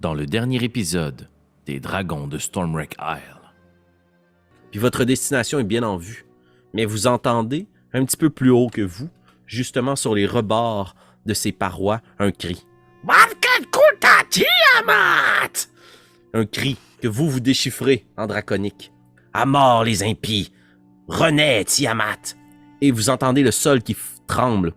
dans le dernier épisode des Dragons de Stormwreck Isle. Puis votre destination est bien en vue, mais vous entendez, un petit peu plus haut que vous, justement sur les rebords de ces parois, un cri. Un cri que vous déchiffrez en draconique. À mort les impies! Renais, Tiamat! Et vous entendez le sol qui tremble.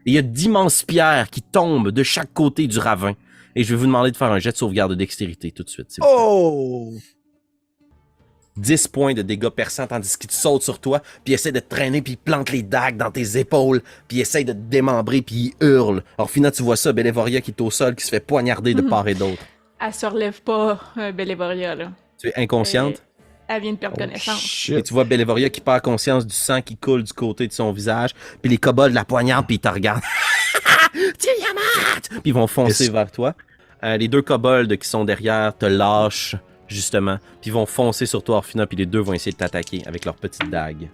Et il y a d'immenses pierres qui tombent de chaque côté du ravin. Et je vais vous demander de faire un jet de sauvegarde de dextérité tout de suite. S'il vous plaît. Oh! 10 points de dégâts perçants tandis qu'il saute sur toi, puis il essaie de te traîner, puis il plante les dagues dans tes épaules, puis il essaie de te démembrer, puis il hurle. Alors finalement, tu vois ça, Bélévoria qui est au sol, qui se fait poignarder de part et d'autre. Elle se relève pas, Bélévoria, là. Tu es inconsciente? Elle vient de perdre connaissance. Shit. Et tu vois Bélévoria qui perd conscience du sang qui coule du côté de son visage, puis les kobolds la poignardent, puis ils te regardent. Tiamat! Puis ils vont foncer vers toi. Les deux kobolds qui sont derrière te lâchent, justement, puis ils vont foncer sur toi, Orphina, puis les deux vont essayer de t'attaquer avec leurs petites dagues.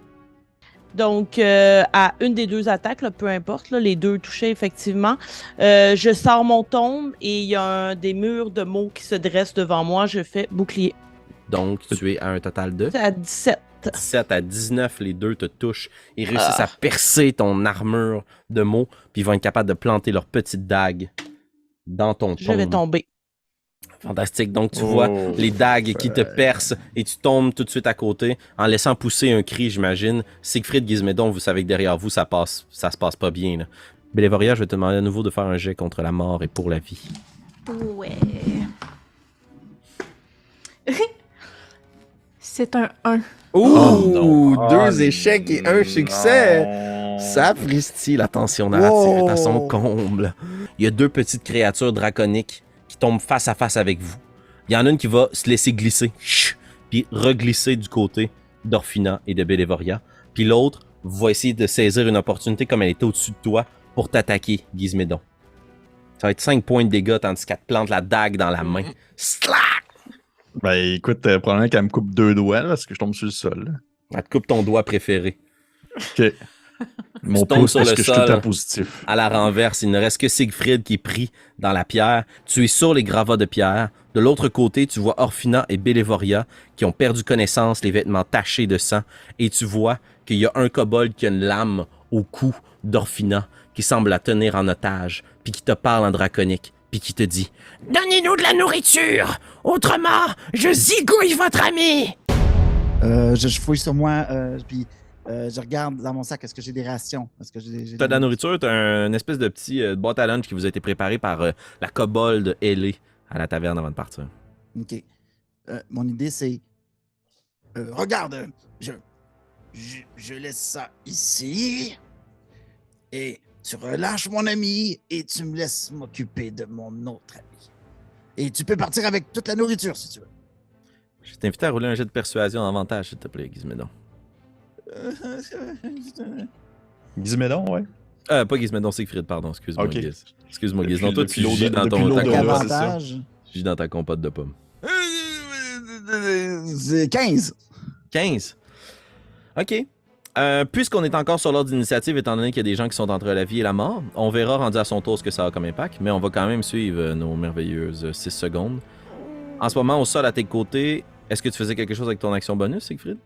Donc, à une des deux attaques, là, peu importe, là, les deux touchés effectivement, je sors mon tombe et il y a des murs de mots qui se dressent devant moi. Je fais bouclier. Donc, tu es à un total de... C'est à 17. 17 à 19, les deux te touchent. Ils réussissent à percer ton armure de mots, puis ils vont être capables de planter leurs petites dagues dans ton tombe. Je vais tomber. Fantastique. Donc, tu vois les dagues qui te percent et tu tombes tout de suite à côté en laissant pousser un cri, j'imagine. Siegfried Gizmédon, vous savez que derrière vous, ça se passe pas bien. Là. Bélévoria, je vais te demander à nouveau de faire un jet contre la mort et pour la vie. Ouais. C'est un 1. Ouh! non. Deux échecs et un succès! Non. Sapristi, la tension narrative est à son Wow. comble. Il y a deux petites créatures draconiques qui tombent face à face avec vous. Il y en a une qui va se laisser glisser, puis reglisser du côté d'Orphina et de Bélévoria. Puis l'autre va essayer de saisir une opportunité comme elle était au-dessus de toi pour t'attaquer, Gizmédon. Ça va être 5 points de dégâts tandis qu'elle te plante la dague dans la main. Slack! Ben écoute, probablement qu'elle me coupe 2 doigts là, parce que je tombe sur le sol. Là. Elle te coupe ton doigt préféré. Ok. Mon tombes pouce sur parce le que je suis tout le sol. temps positif. À la renverse, il ne reste que Siegfried qui est pris dans la pierre. Tu es sur les gravats de pierre. De l'autre côté, tu vois Orphina et Bélévoria qui ont perdu connaissance, les vêtements tachés de sang. Et tu vois qu'il y a un kobold qui a une lame au cou d'Orphina qui semble la tenir en otage, puis qui te parle en draconique, puis qui te dit « Donnez-nous de la nourriture! Autrement, je zigouille votre ami! » Je fouille sur moi, puis je regarde dans mon sac, est-ce que j'ai des rations? Est-ce que j'ai T'as de la nourriture, t'as une espèce de petit boîte à lunch qui vous a été préparé par la kobold ailée à la taverne avant de partir. OK. Mon idée, c'est... regarde, je laisse ça ici, et tu relâches mon ami, et tu me laisses m'occuper de mon autre ami. Et tu peux partir avec toute la nourriture, si tu veux. Je t'invite à rouler un jet de persuasion en avantage, s'il te plaît, Gizmédon. Gizmédon, ouais. Pas Gizmédon, Siegfried, pardon, excuse-moi, Ok. Giz. Excuse-moi, Depuis- Giz. Non, toi, depuis tu l'eau gis de- dans depuis ton l'eau ta de- Avec compote. c'est ça. avantage, Je gis dans ta compote de pommes. c'est 15. 15. OK. Puisqu'on est encore sur l'ordre d'initiative, étant donné qu'il y a des gens qui sont entre la vie et la mort, on verra rendu à son tour ce que ça a comme impact, mais on va quand même suivre nos merveilleuses 6 secondes. En ce moment, au sol à tes côtés, est-ce que tu faisais quelque chose avec ton action bonus, Siegfried?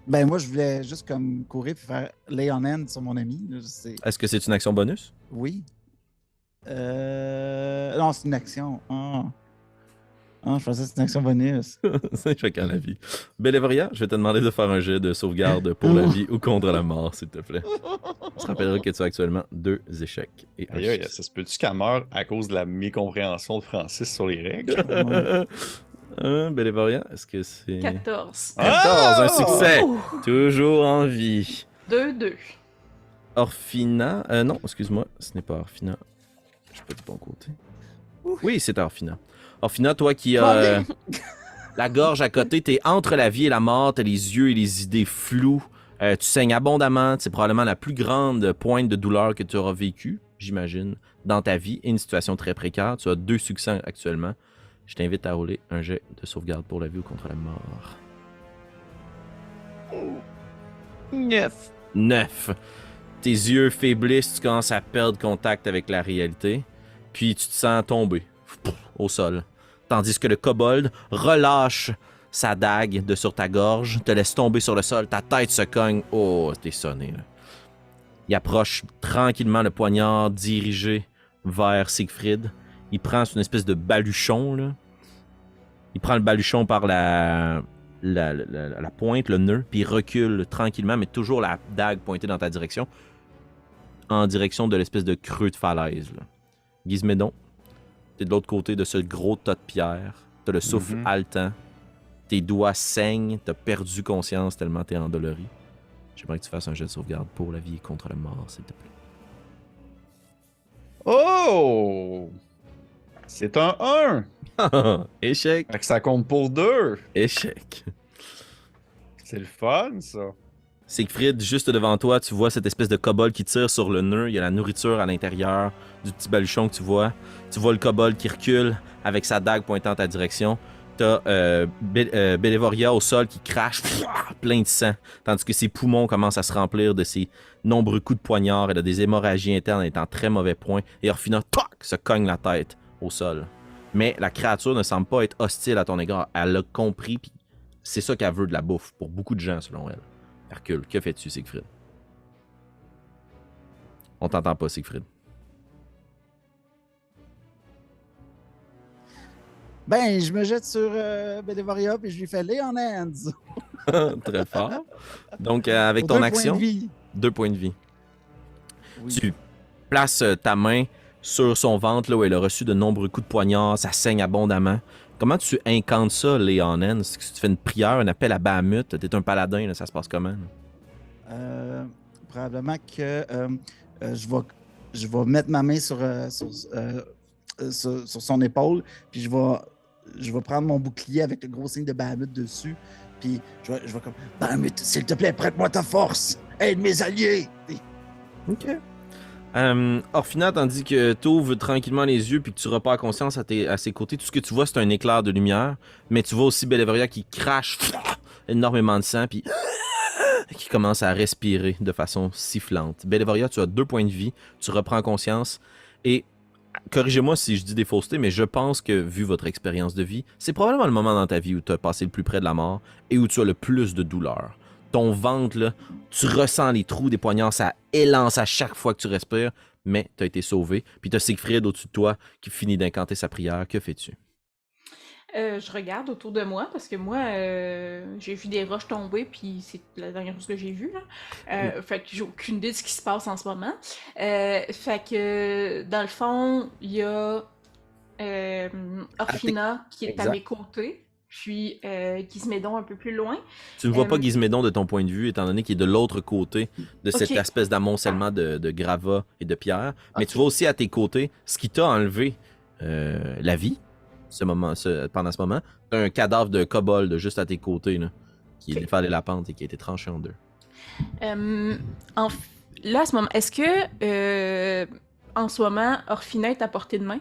Ben moi, je voulais juste comme courir puis faire lay on hand sur mon ami. Là, Est-ce que c'est une action bonus? Oui. Non, c'est une action. Je pensais que c'était une action bonus. C'est chacun la vie. Bélévoria, je vais te demander de faire un jet de sauvegarde pour la vie ou contre la mort, s'il te plaît. Tu te rappelleras que tu as actuellement 2 échecs et un Aïe, aïe, succès. ça se peut-tu qu'elle meure à cause de la mécompréhension de Francis sur les règles? Bélévoria, est-ce que c'est... 14. 14, un succès! Ouh. Toujours en vie. 2-2. Orphina... non, excuse-moi, ce n'est pas Orphina. Je suis pas du bon côté. Oui, c'est Orphina. Orphina, toi qui as la gorge à côté, t'es entre la vie et la mort, t'as les yeux et les idées floues, tu saignes abondamment, c'est probablement la plus grande pointe de douleur que tu auras vécue, j'imagine, dans ta vie, et une situation très précaire. Tu as 2 succès actuellement. Je t'invite à rouler un jet de sauvegarde pour la vie ou contre la mort. 9. 9. Tes yeux faiblissent, tu commences à perdre contact avec la réalité, puis tu te sens tomber, au sol. Tandis que le kobold relâche sa dague de sur ta gorge, te laisse tomber sur le sol, ta tête se cogne. Oh, t'es sonné, là. Il approche tranquillement le poignard dirigé vers Siegfried. Il prend une espèce de baluchon, là. Il prend le baluchon par la pointe, le nœud, puis il recule tranquillement, mais toujours la dague pointée dans ta direction, en direction de l'espèce de creux de falaise, là. Gizmédon, t'es de l'autre côté de ce gros tas de pierre. T'as le souffle haletant. Tes doigts saignent. T'as perdu conscience tellement t'es endolori. J'aimerais que tu fasses un jet de sauvegarde pour la vie et contre la mort, s'il te plaît. Oh! C'est un 1! Échec! Fait que ça compte pour 2! Échec! C'est le fun, ça! Siegfried, juste devant toi, tu vois cette espèce de kobold qui tire sur le nœud. Il y a la nourriture à l'intérieur du petit baluchon que tu vois. Tu vois le kobold qui recule avec sa dague pointant en ta direction. T'as Bélévoria au sol qui crache plein de sang, tandis que ses poumons commencent à se remplir de ses nombreux coups de poignard et de des hémorragies internes étant très mauvais point. Et Orphina, toc, se cogne la tête au sol. Mais la créature ne semble pas être hostile à ton égard. Elle l'a compris, puis c'est ça qu'elle veut de la bouffe, pour beaucoup de gens, selon elle. Hercule, que fais-tu, Siegfried? On t'entend pas, Siegfried. Ben, je me jette sur Bélévoria puis je lui fais lay on hands. Très fort. Donc, avec Pour ton 2 action, points de vie. 2 points de vie. Oui. Tu places ta main sur son ventre, là où elle a reçu de nombreux coups de poignard, ça saigne abondamment. Comment tu incantes ça, Léonen? Est-ce que tu fais une prière, un appel à Bahamut? T'es un paladin, là, ça se passe comment? Probablement que je vais mettre ma main sur son épaule, puis je vais prendre mon bouclier avec le gros signe de Bahamut dessus, puis je vais comme « Bahamut, s'il te plaît, prête-moi ta force! Aide mes alliés! » OK. Orphina, tandis que tu ouvres tranquillement les yeux puis que tu repars conscience à ses côtés, tout ce que tu vois, c'est un éclair de lumière, mais tu vois aussi Bélévoria qui crache énormément de sang puis qui commence à respirer de façon sifflante. Bélévoria, tu as 2 points de vie, tu reprends conscience et corrigez-moi si je dis des faussetés, mais je pense que, vu votre expérience de vie, c'est probablement le moment dans ta vie où tu as passé le plus près de la mort et où tu as le plus de douleur. Ton ventre, là, tu ressens les trous des poignards, ça élance à chaque fois que tu respires, mais tu as été sauvé. Puis tu as Siegfried au-dessus de toi qui finit d'incanter sa prière. Que fais-tu? Je regarde autour de moi parce que moi, j'ai vu des roches tomber, puis c'est la dernière chose que j'ai vue, là. Fait que j'ai aucune idée de ce qui se passe en ce moment. Fait que, dans le fond, il y a Orphina qui est à mes côtés, puis Gizmédon un peu plus loin. Tu ne vois pas Gizmédon de ton point de vue, étant donné qu'il est de l'autre côté de cette espèce d'amoncellement de gravats et de pierres. Mais tu vois aussi à tes côtés ce qui t'a enlevé la vie. Pendant ce moment, t'as un cadavre de kobold juste à tes côtés, là, qui défalait la pente et qui a été tranché en 2. Là, à ce moment, est-ce que en ce moment, Orphina est à portée de main?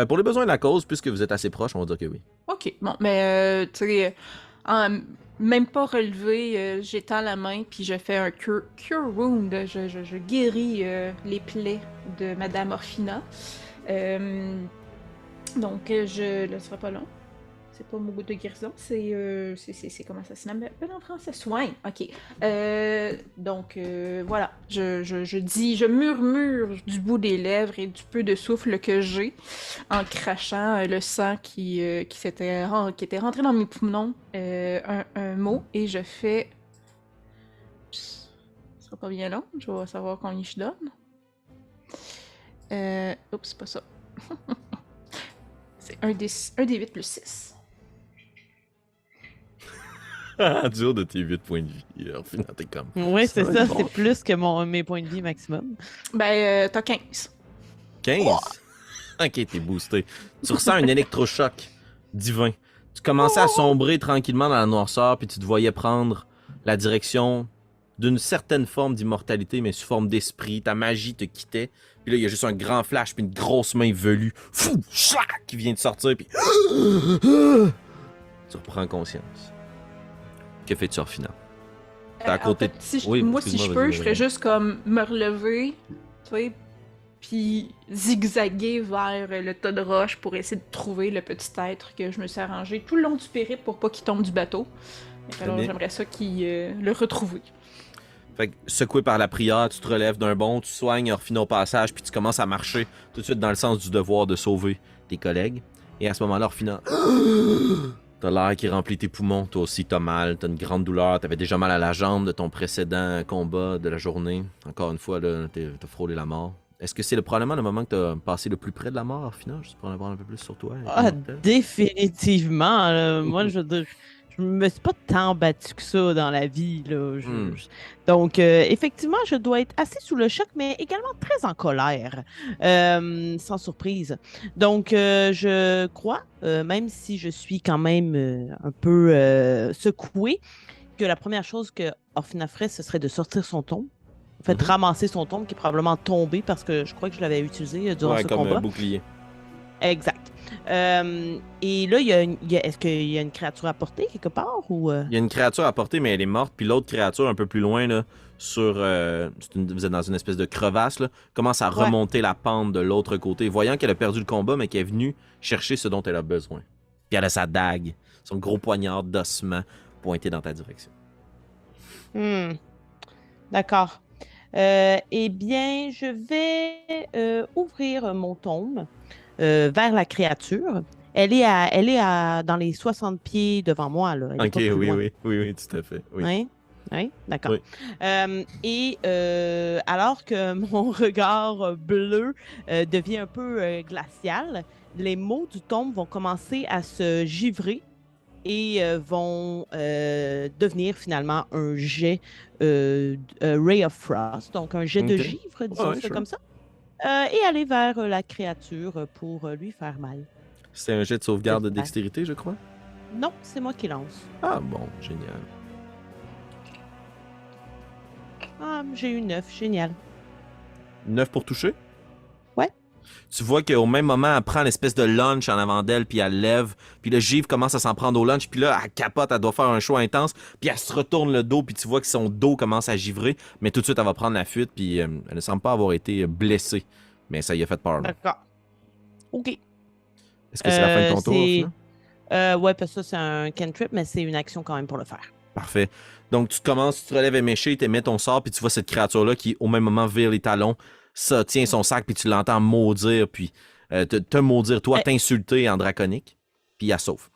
Pour les besoins de la cause, puisque vous êtes assez proche, on va dire que oui. Ok, bon, mais tu sais, même pas relevé, j'étends la main puis je fais un cure wound, je guéris les plaies de Madame Orphina. Donc, je ne serai pas long. C'est pas mon bout de guérison, c'est comment ça s'appelle en français? Soin, ok. Donc, voilà, je murmure du bout des lèvres et du peu de souffle que j'ai en crachant le sang qui était rentré dans mes poumons, un mot, et je fais... Ce sera pas bien long, je vais savoir combien je donne. Oups, c'est pas ça. C'est un des 8 plus 6. Dur de tes 8 points de vie. Au final, t'es comme... Oui, c'est ça, c'est plus que mes points de vie maximum. Ben, t'as 15. 15? Oh! Ok, t'es boosté. Tu ressens un électrochoc divin. Tu commençais à sombrer tranquillement dans la noirceur, puis tu te voyais prendre la direction d'une certaine forme d'immortalité, mais sous forme d'esprit. Ta magie te quittait. Puis là, il y a juste un grand flash, puis une grosse main velue, fou, chlac, qui vient de sortir, puis... Tu reprends conscience. Que fais-tu, Orphina? T'es à côté... En fait, si je peux, je ferais juste comme me relever, tu sais, puis zigzaguer vers le tas de roches pour essayer de trouver le petit être que je me suis arrangé tout le long du périple pour pas qu'il tombe du bateau. Alors bien. j'aimerais ça le retrouver. Fait que, secoué par la prière, tu te relèves d'un bond, tu soignes Orphina au passage, puis tu commences à marcher tout de suite dans le sens du devoir de sauver tes collègues. Et à ce moment-là, Orphina, t'as l'air qui remplit tes poumons, toi aussi t'as mal, t'as une grande douleur, t'avais déjà mal à la jambe de ton précédent combat de la journée. Encore une fois, là, t'as frôlé la mort. Est-ce que c'est probablement le moment que t'as passé le plus près de la mort, Orphina, juste pour en avoir un peu plus sur toi? Ah, définitivement. Là. Moi, je veux dire, je me suis pas tant battu que ça dans la vie. Là. Donc, effectivement, je dois être assez sous le choc, mais également très en colère, sans surprise. Donc, je crois, même si je suis quand même un peu secouée, que la première chose que Orphina ferait, ce serait de sortir son tombe. En fait, ramasser son tombe qui est probablement tombé parce que je crois que je l'avais utilisé durant ce combat. Ouais, comme un bouclier. Exact. Et là, est-ce qu'il y a une créature à porter quelque part ou Il y a une créature à porter, mais elle est morte. Puis l'autre créature, un peu plus loin, là, vous êtes dans une espèce de crevasse, là, commence à remonter la pente de l'autre côté, voyant qu'elle a perdu le combat, mais qu'elle est venue chercher ce dont elle a besoin. Puis elle a sa dague, son gros poignard d'ossement pointé dans ta direction. D'accord. Eh bien, je vais ouvrir mon tome vers la créature. Elle est dans les 60 pieds devant moi. Là. Elle est Ok, pas plus loin. oui, tout à fait. Oui. Oui, d'accord. Oui. Et alors que mon regard bleu devient un peu glacial, les mots du tome vont commencer à se givrer et vont devenir finalement un jet Ray of Frost, donc un jet de givre, disons ça comme ça, et aller vers la créature pour lui faire mal. C'est un jet de sauvegarde de dextérité, je crois? Non, c'est moi qui lance. Ah bon, génial. Ah, j'ai eu 9, génial. 9 pour toucher? Ouais. Tu vois qu'au même moment, elle prend l'espèce de lunch en avant d'elle, puis elle lève, puis le givre commence à s'en prendre au lunch, puis là, elle capote, elle doit faire un choix intense, puis elle se retourne le dos, puis tu vois que son dos commence à givrer, mais tout de suite, elle va prendre la fuite, puis elle ne semble pas avoir été blessée, mais ça y a fait peur. Là. D'accord. OK. Est-ce que c'est la fin de ton tour, finalement? Ouais, parce que ça, c'est un cantrip, mais c'est une action quand même pour le faire. Parfait. Donc, tu commences, tu te relèves éméché, tu émets ton sort, puis tu vois cette créature-là qui, au même moment, vire les talons, ça tient son sac, puis tu l'entends maudire, puis te maudire, toi, t'insulter en draconique, puis elle sauve.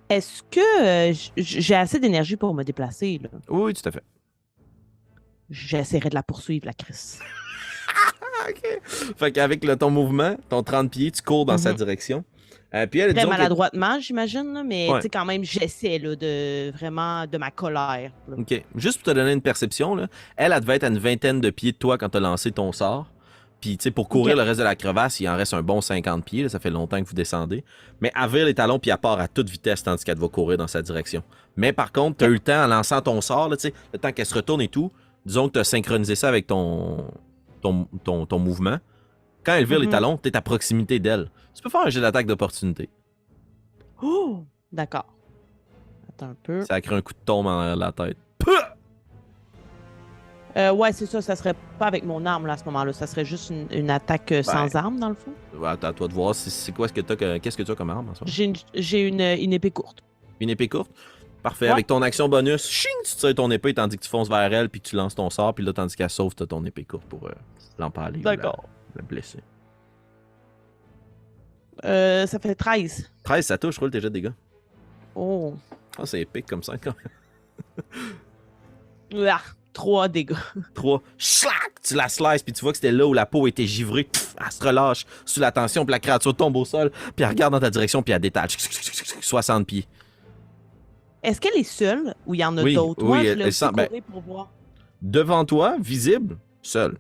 Est-ce que j'ai assez d'énergie pour me déplacer, là? Oui, tout à fait. J'essaierai de la poursuivre, la Chris. OK. Fait qu'avec ton mouvement, ton 30 pieds, tu cours dans sa direction. Puis elle, très maladroitement, j'imagine, là, mais ouais. quand même, j'essaie là, vraiment de ma colère. Là. OK. Juste pour te donner une perception, là, elle devait être à une vingtaine de pieds de toi quand tu as lancé ton sort. Puis, tu sais, pour courir le reste de la crevasse, il en reste un bon 50 pieds. Là, ça fait longtemps que vous descendez. Mais elle vire les talons, puis elle part à toute vitesse tandis qu'elle va courir dans sa direction. Mais par contre, tu as eu le temps, en lançant ton sort, là, le temps qu'elle se retourne et tout, disons que tu as synchronisé ça avec ton mouvement. Quand elle vire les talons, tu es à proximité d'elle. Tu peux faire un jet d'attaque d'opportunité. Oh! D'accord. Attends un peu. Ça crée un coup de tombe en la tête. Ouais, c'est ça. Ça serait pas avec mon arme là, à ce moment-là. Ça serait juste une attaque sans arme, dans le fond. Ouais, à toi de voir. C'est quoi qu'est-ce que tu as comme arme en ce moment? J'ai une épée courte. Une épée courte? Parfait. Ouais. Avec ton action bonus, ching, tu tires ton épée tandis que tu fonces vers elle puis que tu lances ton sort. Puis là, tandis qu'elle sauve, tu as ton épée courte pour l'empaler. D'accord. La blesser. Ça fait 13. 13, ça touche, roule tes jets de dégâts. Oh. Ah, c'est épique comme ça quand même. Ah, 3 dégâts. 3. Schlac! Tu la slices, puis tu vois que c'était là où la peau était givrée. Pff, elle se relâche sous la tension, puis la créature tombe au sol, puis elle regarde dans ta direction, puis elle détache. 60 pieds. Est-ce qu'elle est seule ou il y en a Oui, d'autres? oui, Moi, je elle voulais sent- aussi courir pour voir. Devant toi, visible, seule.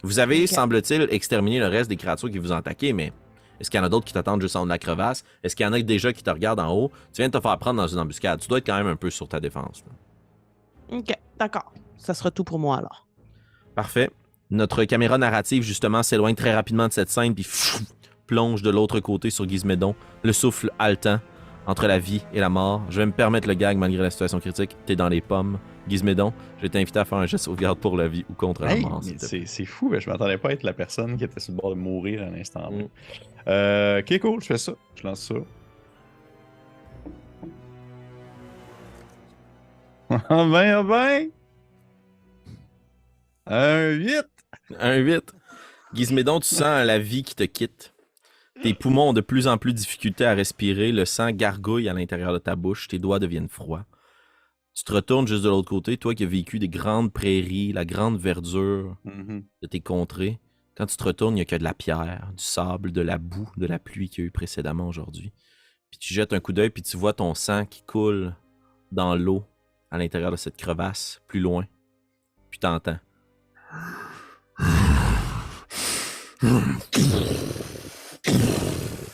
Vous avez, Ok. semble-t-il, exterminé le reste des créatures qui vous ont attaqué, mais est-ce qu'il y en a d'autres qui t'attendent juste en haut de la crevasse? Est-ce qu'il y en a déjà qui te regardent en haut? Tu viens de te faire prendre dans une embuscade. Tu dois être quand même un peu sur ta défense. Là. OK, d'accord. Ça sera tout pour moi, alors. Parfait. Notre caméra narrative, justement, s'éloigne très rapidement de cette scène, puis plonge de l'autre côté sur Gizmédon, le souffle haletant, entre la vie et la mort. Je vais me permettre le gag malgré la situation critique. T'es dans les pommes. Gizmédon, je vais t'inviter à faire un geste de sauvegarde pour la vie ou contre la Hey, mort. mais s'il te plaît. c'est fou, je m'attendais pas à être la personne qui était sur le bord de mourir à l'instant. Mm. Ok, cool, je fais ça. Je lance ça. Ah ben! Un 8! Un 8. Gizmédon, tu sens la vie qui te quitte. Tes poumons ont de plus en plus de difficulté à respirer, le sang gargouille à l'intérieur de ta bouche, tes doigts deviennent froids. Tu te retournes juste de l'autre côté, toi qui as vécu des grandes prairies, la grande verdure de tes contrées. Quand tu te retournes, il n'y a que de la pierre, du sable, de la boue, de la pluie qu'il y a eu précédemment aujourd'hui. Puis tu jettes un coup d'œil, puis tu vois ton sang qui coule dans l'eau à l'intérieur de cette crevasse, plus loin. Puis t'entends.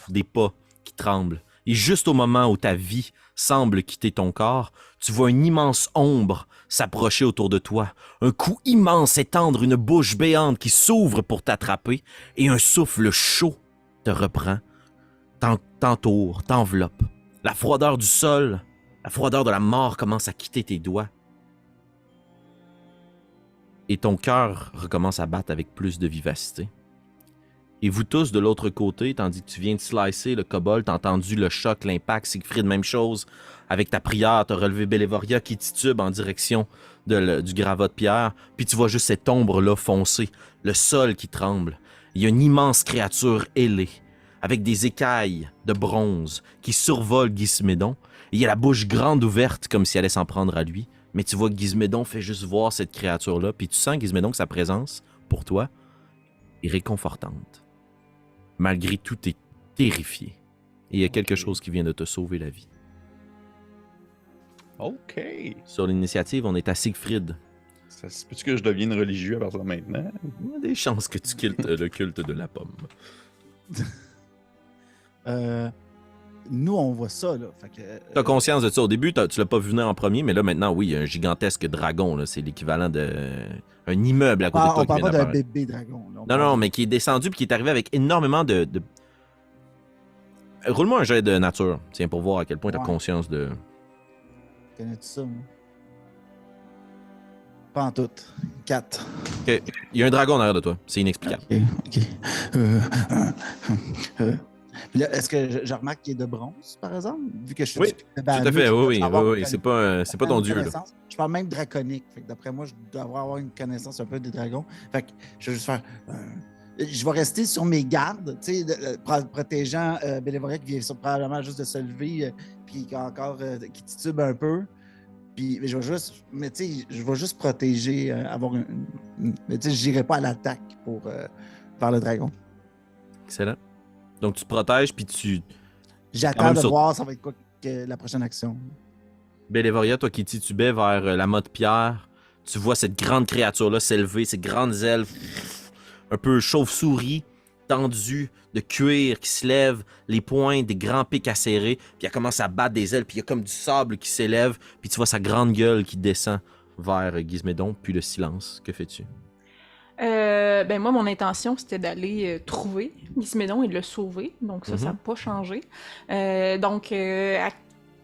Des pas qui tremblent. Et juste au moment où ta vie semble quitter ton corps, tu vois une immense ombre s'approcher autour de toi. Un cou immense étendre une bouche béante qui s'ouvre pour t'attraper et un souffle chaud te reprend, t'entoure, t'enveloppe. La froideur du sol, la froideur de la mort commence à quitter tes doigts. Et ton cœur recommence à battre avec plus de vivacité. Et vous tous de l'autre côté, tandis que tu viens de slicer le kobold, t'as entendu le choc, l'impact, Siegfried, même chose. Avec ta prière, t'as relevé Bélévoria qui titube en direction du gravat de pierre, puis tu vois juste cette ombre-là foncer, le sol qui tremble. Il y a une immense créature ailée, avec des écailles de bronze qui survolent Gizmédon. Il y a la bouche grande ouverte comme si elle allait s'en prendre à lui, mais tu vois que Gizmédon fait juste voir cette créature-là, puis tu sens, Gizmédon, que sa présence, pour toi, est réconfortante. Malgré tout, t'es terrifié. Et il y a quelque chose qui vient de te sauver la vie. Ok. Sur l'initiative, on est à Siegfried. Ça se peut-tu que je devienne religieux à partir de maintenant? Il y a des chances que tu quittes le culte de la pomme. Nous, on voit ça, là. Fait que, T'as conscience de ça. Au début, tu l'as pas vu venir en premier, mais là, maintenant, oui, il y a un gigantesque dragon. Là. C'est l'équivalent d'un immeuble à côté de toi. on parle qui pas vient d'un d'apparaître. bébé dragon. Là. Non, mais qui est descendu et qui est arrivé avec énormément de... Roule-moi un jet de nature, tiens, pour voir à quel point t'as Ouais. conscience de... Connais-tu ça, moi? Pas en tout. 4. Il y a un dragon derrière de toi, c'est inexplicable. OK. Puis là, est-ce que je remarque qu'il est de bronze, par exemple? Vu que je suis Oui, Tout à fait, oui, c'est pas ton dieu, là. Je parle même draconique. Fait que d'après moi, je dois avoir une connaissance un peu des dragons. Fait que je vais juste faire... je vais rester sur mes gardes, tu sais, protégeant Bélévoria qui vient probablement juste de se lever, puis qui titube un peu. Puis je vais juste, mais tu sais, je vais juste protéger, avoir mais tu sais, j'irai pas à l'attaque pour faire le dragon. Excellent. Donc tu te protèges, puis tu... J'attends même de sur- voir ça va être quoi que la prochaine action. Bélévoria, toi qui titubais vers la mode pierre, tu vois cette grande créature-là s'élever, ces grandes ailes un peu chauve-souris, tendues, de cuir qui se lèvent, les poings, des grands pics acérés, puis elle commence à battre des ailes, puis il y a comme du sable qui s'élève, puis tu vois sa grande gueule qui descend vers Gizmédon, puis le silence. Que fais-tu? Ben moi, mon intention, c'était d'aller trouver Gizmédon et de le sauver. Donc ça n'a pas changé. Donc, à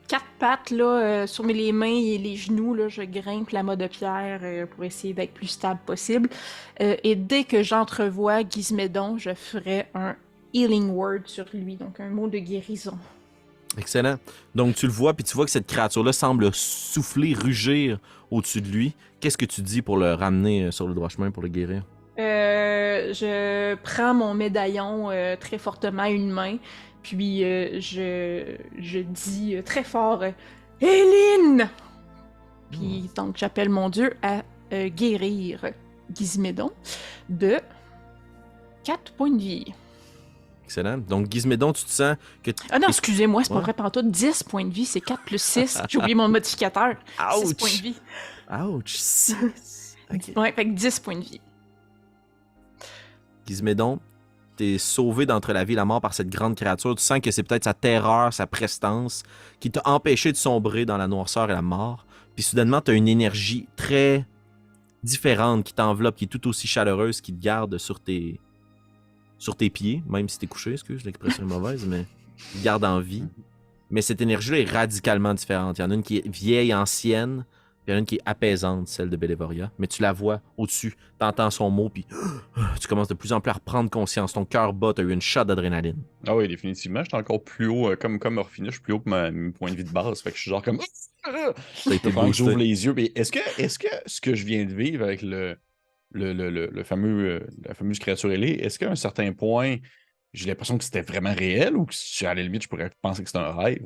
quatre pattes, là, sur les mains et les genoux, là, je grimpe la mode de pierre pour essayer d'être plus stable possible. Et dès que j'entrevois Gizmédon, je ferai un healing word sur lui, donc un mot de guérison. Excellent. Donc tu le vois, puis tu vois que cette créature-là semble souffler, rugir au-dessus de lui. Qu'est-ce que tu dis pour le ramener sur le droit chemin, pour le guérir? Je prends mon médaillon très fortement à une main, puis je dis très fort Héline! Puis donc j'appelle mon dieu à guérir Gizmédon de 4 points de vie. Excellent. Donc Gizmédon, tu te sens que... Ah non, excusez-moi, c'est pas Ouais. vrai pantoute, 10 points de vie, c'est 4 plus 6. J'ai oublié mon modificateur. 6 points de vie. Ouch! 6! Ok. Ouais, fait que 10 points de vie. Gizmédon, t'es sauvé d'entre la vie et la mort par cette grande créature. Tu sens que c'est peut-être sa terreur, sa prestance qui t'a empêché de sombrer dans la noirceur et la mort. Puis soudainement, t'as une énergie très différente qui t'enveloppe, qui est tout aussi chaleureuse, qui te garde sur tes pieds, même si t'es couché, excuse, l'expression est mauvaise, mais qui te garde en vie. Mais cette énergie-là est radicalement différente. Il y en a une qui est vieille, ancienne, puis il y en a une qui est apaisante, celle de Bélévoria. Mais tu la vois au-dessus, t'entends son mot, puis tu commences de plus en plus à reprendre conscience. Ton cœur bat, t'as eu une shot d'adrénaline. Ah oui, définitivement. J'étais encore plus haut, comme Orphina, je suis plus haut que mon point de vie de base. Fait que je suis genre comme. T'as été Pendant que boosté. j'ouvre les yeux. Mais est-ce que ce que je viens de vivre avec le fameux, la fameuse créature ailée, est-ce qu'à un certain point, j'ai l'impression que c'était vraiment réel ou que à la limite, je pourrais penser que c'était un rêve?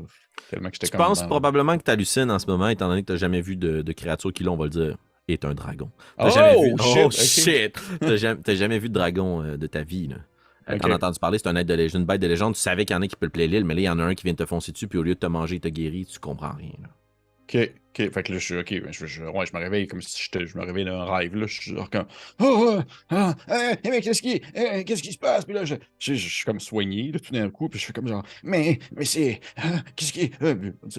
Tellement que j'étais Je comme pense dans- probablement que t'hallucines en ce moment, étant donné que t'as jamais vu de créature qui, là, on va le dire, est un dragon. T'as Oh, jamais vu... shit, Oh ok. shit! T'as jamais vu de dragon de ta vie, là. Ok. T'en as entendu parler, c'est un être de légende, une bête de légende. Tu savais qu'il y en a qui peut le plaire l'île, mais là, il y en a un qui vient de te foncer dessus, puis au lieu de te manger, il te guérit, tu comprends rien. Là. Ok. Fait que là, je suis. Ok, ouais, je me réveille comme si je me réveillais d'un rêve. Là, je suis genre comme. Mais qu'est-ce qui se passe? Puis là, je suis comme soigné, là, tout d'un coup. Puis je fais comme genre. Mais c'est. Qu'est-ce qui.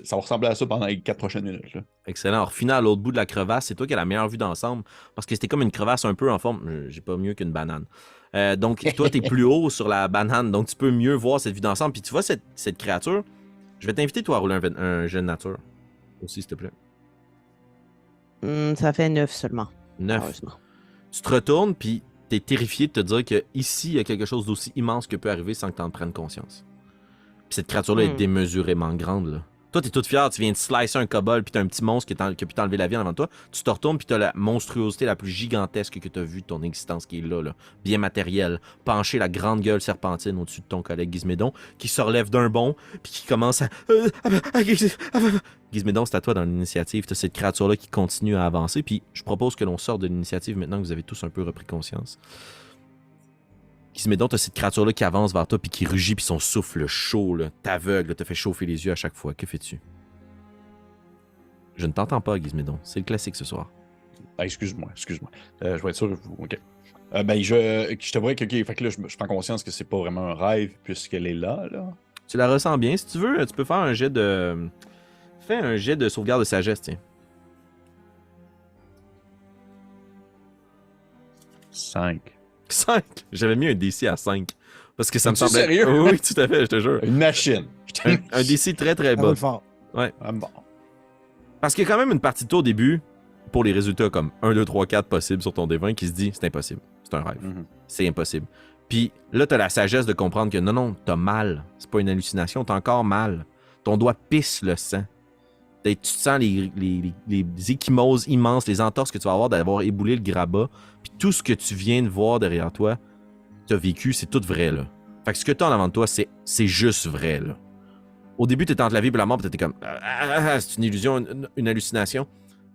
Ça va ressembler à ça pendant les 4 prochaines minutes. Là. Excellent. Alors, final, à l'autre bout de la crevasse, c'est toi qui as la meilleure vue d'ensemble, parce que c'était comme une crevasse un peu en forme. J'ai pas mieux qu'une banane. Donc, toi, t'es plus haut sur la banane, donc tu peux mieux voir cette vue d'ensemble. Puis tu vois cette créature. Je vais t'inviter, toi, à rouler un jet de nature. Aussi, s'il te plaît. Ça fait 9 seulement. 9. Heureusement. Tu te retournes, puis t'es terrifié de te dire que ici il y a quelque chose d'aussi immense que peut arriver sans que t'en prennes conscience. Puis cette créature-là est démesurément grande, là. Toi, t'es toute fière, tu viens de slicer un kobold, puis t'as un petit monstre qui a pu t'enlever la vie en avant de toi. Tu te retournes, puis t'as la monstruosité la plus gigantesque que t'as vue de ton existence qui est là. Bien matérielle, penché la grande gueule serpentine au-dessus de ton collègue Gizmédon, qui se relève d'un bond, puis qui commence à... Gizmédon, c'est à toi dans l'initiative. T'as cette créature-là qui continue à avancer, puis je propose que l'on sorte de l'initiative maintenant que vous avez tous un peu repris conscience. Gizmédon, t'as cette créature-là qui avance vers toi, puis qui rugit, puis son souffle chaud, là, t'aveugle, te fait chauffer les yeux à chaque fois. Que fais-tu? Je ne t'entends pas, Gizmédon. C'est le classique ce soir. Ah, excuse-moi. Je vais être sûr. Ok. Je t'avouerais que, ok, fait que là, je prends conscience que c'est pas vraiment un rêve puisqu'elle est là. Tu la ressens bien. Si tu veux, tu peux faire un jet de... Fais un jet de sauvegarde de sagesse, tiens. 5. 5! J'avais mis un DC à 5. Parce que ça me Es-tu semblait... sérieux? Oui, tout à fait, je te jure. Une machine. Un DC très très Ça bas. roule fort. Ah, bon. Parce qu'il y a quand même une partie de toi au début, pour les résultats comme 1, 2, 3, 4 possibles sur ton D20, qui se dit c'est impossible. C'est un rêve. Mhm. C'est impossible. Puis là, t'as la sagesse de comprendre que non, t'as mal. C'est pas une hallucination, t'as encore mal. Ton doigt pisse le sang. Tu te sens les échymoses immenses, les entorses que tu vas avoir d'avoir éboulé le grabat. Puis tout ce que tu viens de voir derrière toi, t'as vécu, c'est tout vrai, là. Fait que ce que t'as en avant de toi, c'est juste vrai, là. Au début, t'étais entre la vie et la mort, puis t'étais comme c'est une illusion, une hallucination.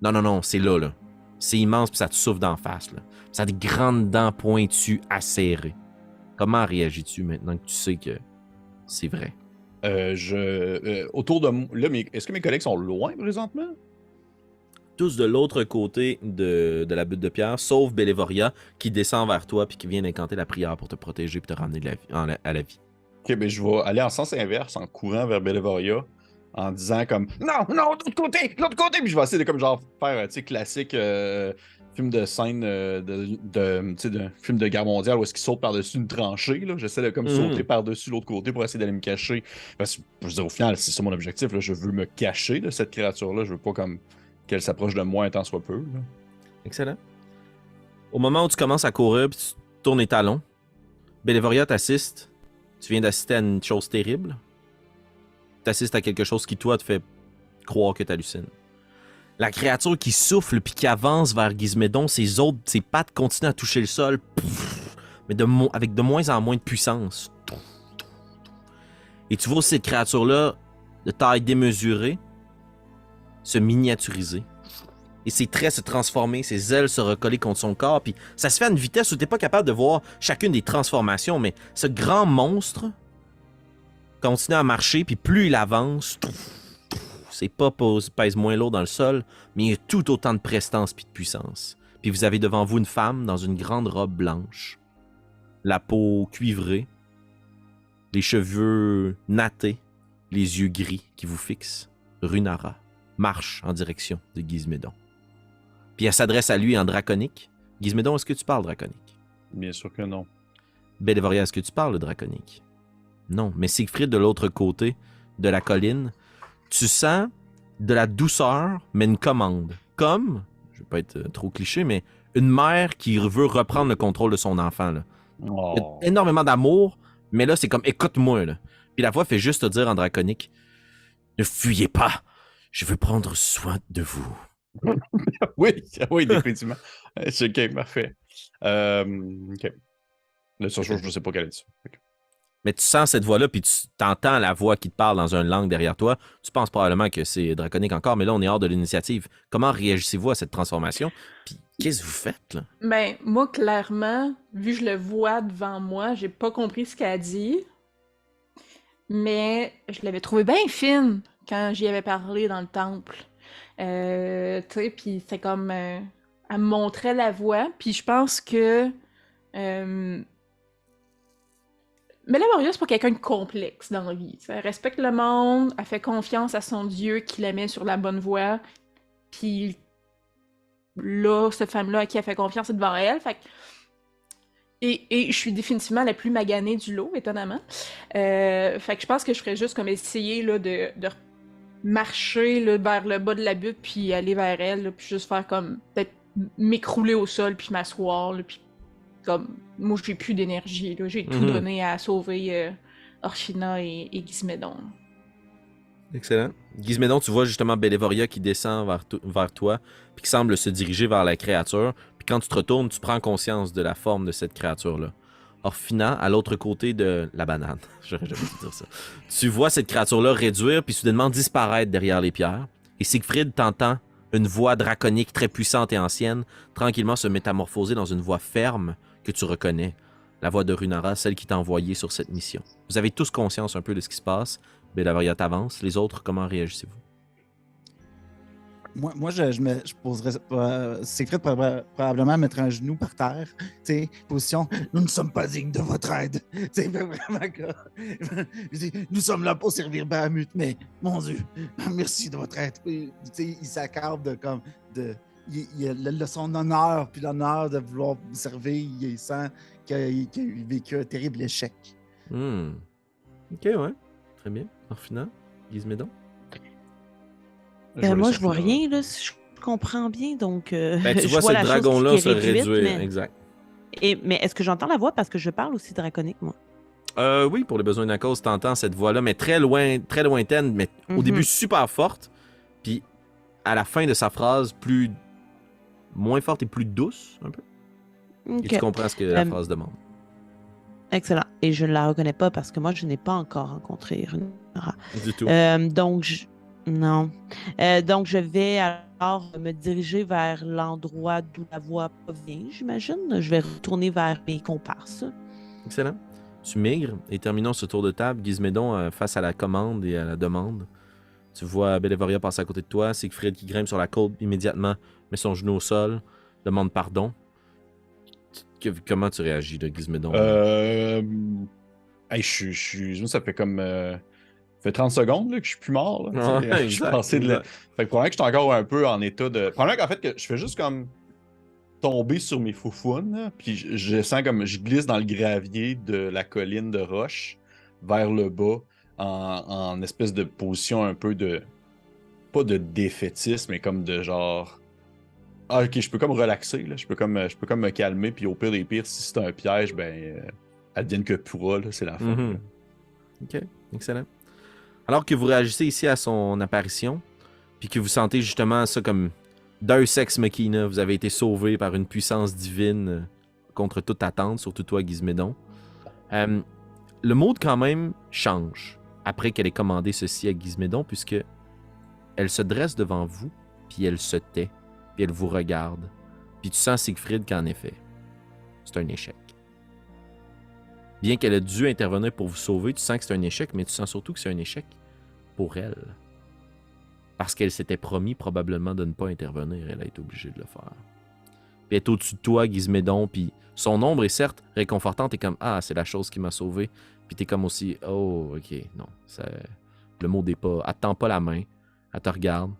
Non, c'est là, là. C'est immense, puis ça te souffle d'en face, là. Ça a des grandes dents pointues, acérées. Comment réagis-tu maintenant que tu sais que c'est vrai? Autour de moi. Là, est-ce que mes collègues sont loin présentement? Tous de l'autre côté de la butte de pierre, sauf Bélévoria, qui descend vers toi puis qui vient d'incanter la prière pour te protéger puis te ramener à la vie. Ok, ben je vais aller en sens inverse, en courant vers Bélévoria, en disant comme non, de l'autre côté, puis je vais essayer de comme genre faire, tu sais, classique film de scène d'un film de guerre mondiale où est-ce qu'il saute par-dessus une tranchée, là. J'essaie de comme sauter par-dessus l'autre côté pour essayer d'aller me cacher. Parce que, je veux dire, au final, c'est ça mon objectif, là. Je veux me cacher de cette créature-là, je veux pas comme qu'elle s'approche de moi un tant soit peu, là. Excellent. Au moment où tu commences à courir puis tu tournes les talons, Bélévoria t'assiste. Tu viens d'assister à une chose terrible. T'assistes à quelque chose qui, toi, te fait croire que t'hallucines. La créature qui souffle puis qui avance vers Gizmédon, ses pattes continuent à toucher le sol, mais avec de moins en moins de puissance. Et tu vois cette créature-là, de taille démesurée, se miniaturiser. Et ses traits se transformer, ses ailes se recoller contre son corps, puis ça se fait à une vitesse où t'es pas capable de voir chacune des transformations, mais ce grand monstre continue à marcher, puis plus il avance, ses pas pèsent moins lourd dans le sol, mais il y a tout autant de prestance puis de puissance. Puis vous avez devant vous une femme dans une grande robe blanche, la peau cuivrée, les cheveux nattés, les yeux gris qui vous fixent. Runara marche en direction de Gizmédon. Puis elle s'adresse à lui en draconique. Gizmédon, est-ce que tu parles draconique? Bien sûr que non. Bélévoria, est-ce que tu parles draconique? Non, mais Siegfried, de l'autre côté, de la colline, tu sens de la douceur, mais une commande. Comme, je vais pas être trop cliché, mais une mère qui veut reprendre le contrôle de son enfant. Là. Il y Oh. a énormément d'amour, mais là, c'est comme écoute-moi. Là. Puis la voix fait juste te dire en draconique, ne fuyez pas, je veux prendre soin de vous. Oui, oui, définitivement. C'est ok, parfait. Ok. Le seul chose, je ne sais pas quelle est dessus. Mais tu sens cette voix-là, puis tu entends la voix qui te parle dans une langue derrière toi. Tu penses probablement que c'est draconique encore, mais là, on est hors de l'initiative. Comment réagissez-vous à cette transformation? Puis qu'est-ce que vous faites, là? Ben, moi, clairement, vu que je le vois devant moi, j'ai pas compris ce qu'elle a dit. Mais je l'avais trouvé bien fine quand j'y avais parlé dans le temple. Tu sais, puis c'est comme... elle me montrait la voie, puis je pense que... Mais la Moria, c'est pas quelqu'un de complexe dans la vie. Elle respecte le monde, elle fait confiance à son Dieu qui la met sur la bonne voie, puis là, cette femme-là à qui elle fait confiance, c'est devant elle, fait que... Et je suis définitivement la plus maganée du lot, étonnamment. Fait que je pense que je ferais juste comme essayer là, de marcher là, vers le bas de la butte, puis aller vers elle, là, puis juste faire comme, peut-être m'écrouler au sol, puis m'asseoir, là, puis comme, moi j'ai plus d'énergie, là, j'ai tout donné à sauver Orphina et Gizmédon. Excellent. Gizmédon, tu vois justement Bélévoria qui descend vers toi, puis qui semble se diriger vers la créature. Puis quand tu te retournes, tu prends conscience de la forme de cette créature-là. Orphina, à l'autre côté de la banane, j'aurais jamais dû dire ça. Tu vois cette créature-là réduire, puis soudainement disparaître derrière les pierres. Et Siegfried t'entend une voix draconique très puissante et ancienne, tranquillement se métamorphoser dans une voix ferme que tu reconnais. La voix de Runara, celle qui t'a envoyé sur cette mission. Vous avez tous conscience un peu de ce qui se passe. Bélévoria t'avance. Les autres, comment réagissez-vous? Moi, je poserais. Siegfried probablement mettre un genou par terre. Tu sais, position. Nous ne sommes pas dignes de votre aide. Tu sais, vraiment. Nous sommes là pour servir Bahamut, mais mon Dieu, merci de votre aide. Tu sais, il s'accorde de comme. Il a son honneur, puis l'honneur de vouloir vous servir. Il sent qu'il a vécu un terrible échec. Ok, ouais. Très bien. Orphina, Gizmédon. Moi, je vois rien, là, si je comprends bien, donc... Ben, tu vois ce dragon-là se réduire, exact. Mais est-ce que j'entends la voix parce que je parle aussi draconique, moi? Oui, pour les besoins de la cause, t'entends cette voix-là, mais très lointaine, mais au début super forte, puis à la fin de sa phrase, moins forte et plus douce, un peu. Okay. Et tu comprends ce que la phrase demande. Excellent. Et je ne la reconnais pas parce que moi, je n'ai pas encore rencontré Runara. Du tout. Non. Donc, je vais alors me diriger vers l'endroit d'où la voix provient, j'imagine. Je vais retourner vers mes comparses. Excellent. Tu migres et terminons ce tour de table. Gizmédon face à la commande et à la demande. Tu vois Bélévoria passer à côté de toi. Siegfried qui grimpe sur la côte immédiatement, met son genou au sol, demande pardon. Comment tu réagis, là, Gizmédon? Ça fait comme... Ça fait 30 secondes là, que je suis plus mort. Là, je suis passé de... Fait que probablement que je suis encore un peu en état de... Probablement qu'en fait, que je fais juste comme tomber sur mes foufounes, puis je sens comme je glisse dans le gravier de la colline de roche vers le bas en espèce de position un peu de... Pas de défaitisme, mais comme de genre... Ah, ok, je peux comme relaxer, là. Je peux comme me calmer, puis au pire des pires, si c'est un piège, ben, advienne que pourra, là, c'est la fin. Ok, excellent. Alors que vous réagissez ici à son apparition, puis que vous sentez justement ça comme Deus Ex Machina, vous avez été sauvé par une puissance divine contre toute attente, surtout toi, Gizmédon. Le mode quand même change après qu'elle ait commandé ceci à Gizmédon, puisque elle se dresse devant vous, puis elle se tait. Puis elle vous regarde. Puis tu sens, Siegfried, qu'en effet, c'est un échec. Bien qu'elle ait dû intervenir pour vous sauver, tu sens que c'est un échec, mais tu sens surtout que c'est un échec pour elle. Parce qu'elle s'était promis probablement de ne pas intervenir. Elle a été obligée de le faire. Puis elle est au-dessus de toi, Gizmédon, puis son ombre est certes réconfortante. T'es comme, ah, c'est la chose qui m'a sauvé. Puis t'es comme aussi, oh, ok, non. Le mot n'est pas... Elle te tend pas la main. Elle te regarde.